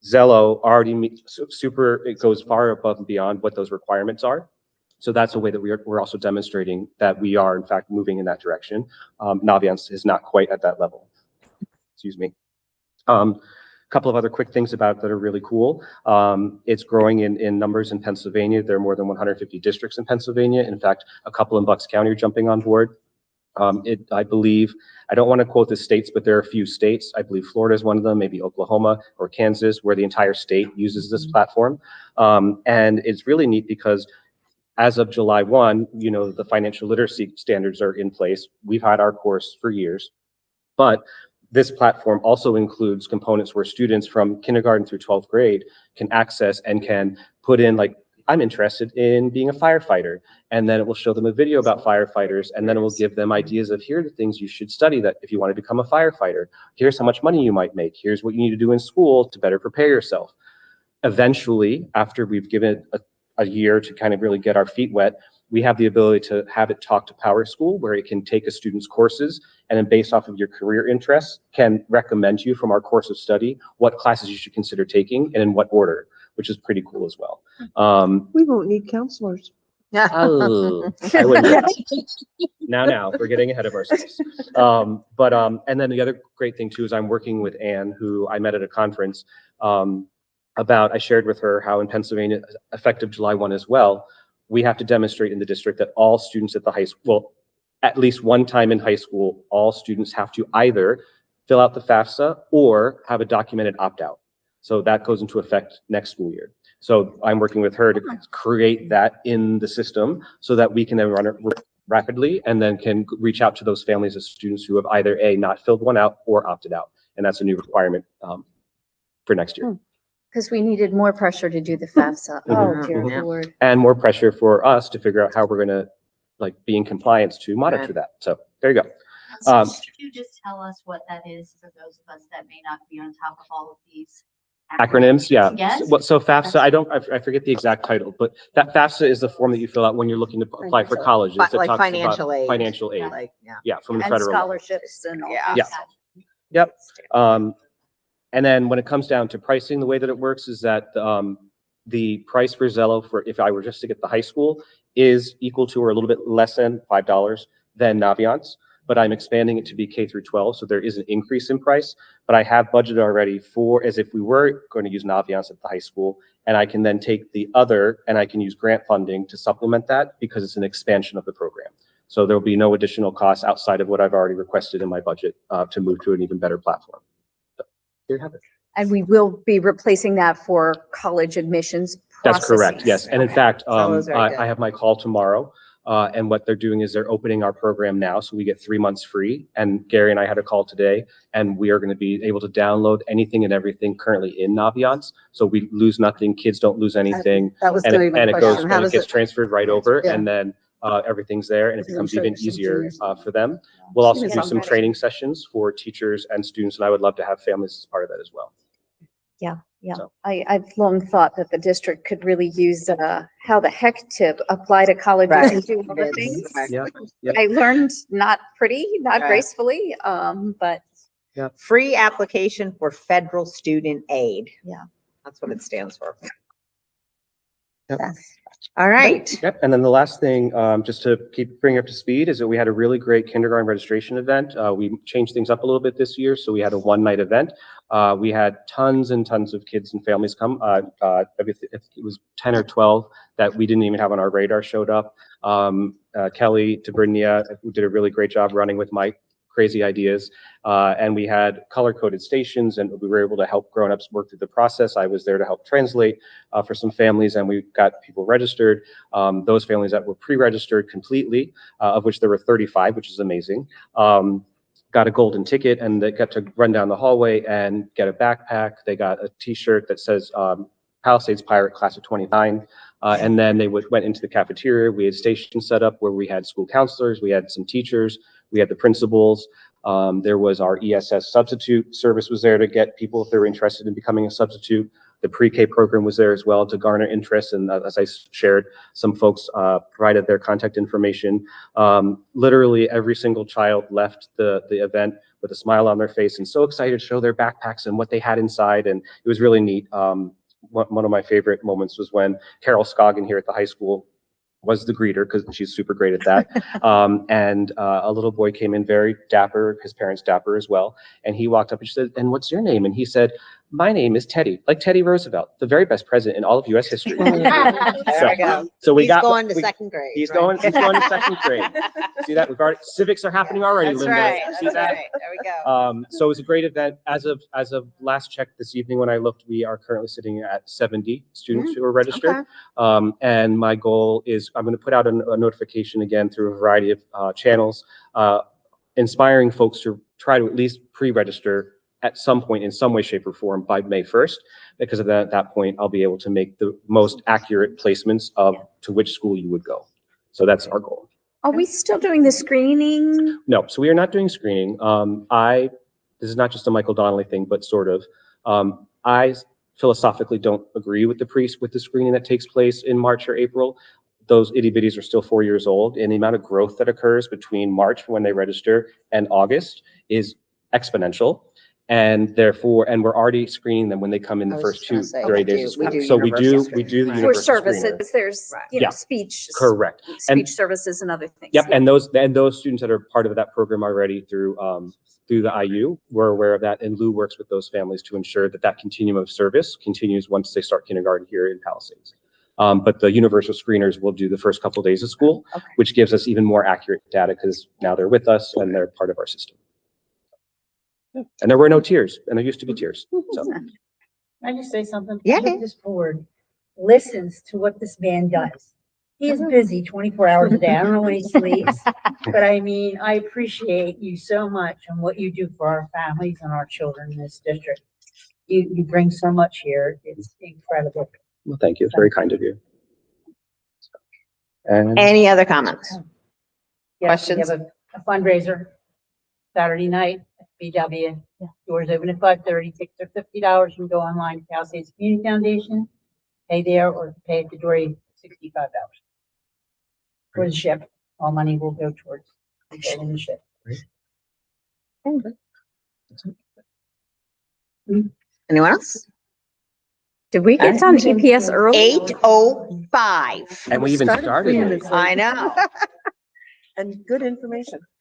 Zello already it goes far above and beyond what those requirements are. So that's a way that we're also demonstrating that we are in fact moving in that direction. Naviance is not quite at that level. Excuse me. A couple of other quick things about it that are really cool. It's growing in numbers in Pennsylvania. There are more than 150 districts in Pennsylvania. In fact, a couple in Bucks County are jumping on board. I believe, I don't want to quote the states, but there are a few states. I believe Florida is one of them, maybe Oklahoma or Kansas, where the entire state uses this platform. And it's really neat because as of July 1, you know, the financial literacy standards are in place. We've had our course for years, but this platform also includes components where students from kindergarten through 12th grade can access and can put in, like, I'm interested in being a firefighter. And then it will show them a video about firefighters. And then it will give them ideas of, here are the things you should study that if you want to become a firefighter. Here's how much money you might make. Here's what you need to do in school to better prepare yourself. Eventually, after we've given it a year to kind of really get our feet wet, we have the ability to have it talk to PowerSchool, where it can take a student's courses and then based off of your career interests can recommend you from our course of study what classes you should consider taking and in what order, which is pretty cool as well. We won't need counselors. Oh, I wouldn't. Now, we're getting ahead of ourselves. And then the other great thing too is I'm working with Anne, who I met at a conference I shared with her how in Pennsylvania, effective July 1 as well, we have to demonstrate in the district that all students at the high school, well, at least one time in high school, all students have to either fill out the FAFSA or have a documented opt-out. So that goes into effect next school year. So I'm working with her to create that in the system so that we can then run it rapidly and then can reach out to those families of students who have either A, not filled one out or opted out. And that's a new requirement for next year. Because we needed more pressure to do the FAFSA. Oh, dear Lord. And more pressure for us to figure out how we're going to be in compliance to monitor that. So there you go. Could you just tell us what that is for those of us that may not be on top of all of these acronyms? Yeah. Yes. So FAFSA, I forget the exact title, but that FAFSA is the form that you fill out when you're looking to apply for colleges. It Like talks financial about aid. financial aid. Like, yeah. Yeah, from the And federal level. scholarships and all Yeah. that. Yeah. Yep. And then when it comes down to pricing, the way that it works is that the price for Zello for if I were just to get the high school is equal to or a little bit less than $5 than Naviance, but I'm expanding it to be K through 12, so there is an increase in price. But I have budgeted already for as if we were going to use Naviance at the high school, and I can then take the other and I can use grant funding to supplement that because it's an expansion of the program. So there will be no additional costs outside of what I've already requested in my budget to move to an even better platform. There you have it. And we will be replacing that for college admissions That's correct, processes. yes. And in fact, That was very good. I have my call tomorrow. And what they're doing is they're opening our program now, so we get 3 months free. And Gary and I had a call today, and we are going to be able to download anything and everything currently in Naviance. So we lose nothing, kids don't lose anything. That was And gonna it, be my and it goes, question. How and it does gets it? transferred right over, Yeah. and then everything's there, and it Because I'm becomes sure even there's some easier juniors. for them. We'll also Yes, do I'm some ready. training sessions for teachers and students, and I would love to have families as part of that as well. Yeah, So. I've long thought that the district could really use how the heck to apply to colleges Right. and do other Yes. things. Yeah, yeah. I learned not pretty, not Right. gracefully, but Free application for federal student aid. Yeah. That's what it stands for. Yep. All right. Yep, and then the last thing, just to bring up to speed, is that we had a really great kindergarten registration event. We changed things up a little bit this year, so we had a one-night event. We had tons and tons of kids and families come. It was 10 or 12 that we didn't even have on our radar showed up. Kelly Tabrinia, who did a really great job running with Mike crazy ideas. And we had color-coded stations, and we were able to help grown-ups work through the process. I was there to help translate for some families, and we got people registered. Those families that were pre-registered completely, of which there were 35, which is amazing, got a golden ticket, and they got to run down the hallway and get a backpack. They got a T-shirt that says Palisades Pirate Class of 29. And then they went into the cafeteria. We had stations set up where we had school counselors, we had some teachers, we had the principals. There was our ESS substitute service was there to get people if they were interested in becoming a substitute. The pre-K program was there as well to garner interest. And as I shared, some folks provided their contact information. Literally every single child left the event with a smile on their face and so excited to show their backpacks and what they had inside. And it was really neat. One of my favorite moments was when Carol Scoggin here at the high school was the greeter, because she's super great at that. And a little boy came in very dapper, his parents dapper as well. And he walked up and she said, "And what's your name?" And he said, "My name is Teddy, like Teddy Roosevelt, the very best president in all of U.S. history." There we go. So He's going to second grade. He's right? going to second grade. See that? Civics are happening already, That's Linda. right. See That's that? right. There we go. So it was a great event. As of last check this evening when I looked, we are currently sitting at 70 students who are registered. Okay. And my goal is I'm going to put out a notification again through a variety of channels, inspiring folks to try to at least pre-register at some point in some way, shape, or form by May 1st, because at that point, I'll be able to make the most accurate placements to which school you would go. So that's our goal. Are we still doing the screening? No, so we are not doing screening. This is not just a Michael Donnelly thing, but sort of. I philosophically don't agree with the screening that takes place in March or April. Those itty bitties are still 4 years old, and the amount of growth that occurs between March when they register and August is exponential. And therefore, and we're already screening them when they come in the first two grade days of school. So we do the For universal services, screener. there's, Yeah. speech. Correct. And Speech services and other things. yep, Yeah. and those students that are part of that program already through the IU, we're aware of that, and Lou works with those families to ensure that continuum of service continues once they start kindergarten here in Palisades. But the universal screeners will do the first couple of days of school, which gives us even more accurate data because now they're with us and they're part of our system. And there were no tears, and there used to be tears. So. Can I just say something? Yeah. I hope this board listens to what this man does. He is busy 24 hours a day. I don't know when he sleeps, but I mean, I appreciate you so much and what you do for our families and our children in this district. You bring so much here. It's incredible. Well, thank you. It's very kind of you. And Any other comments? Yes, we Questions? have a fundraiser Saturday night at BW. Doors open at 5:30. Tickets are $50. You can go online to Palisades Community Foundation, pay there, or pay at the door $65 for the ship. All money will go towards getting the ship. Anyone else? Did we get on GPS early? 8:05. we even started. minutes late. I know. And good information.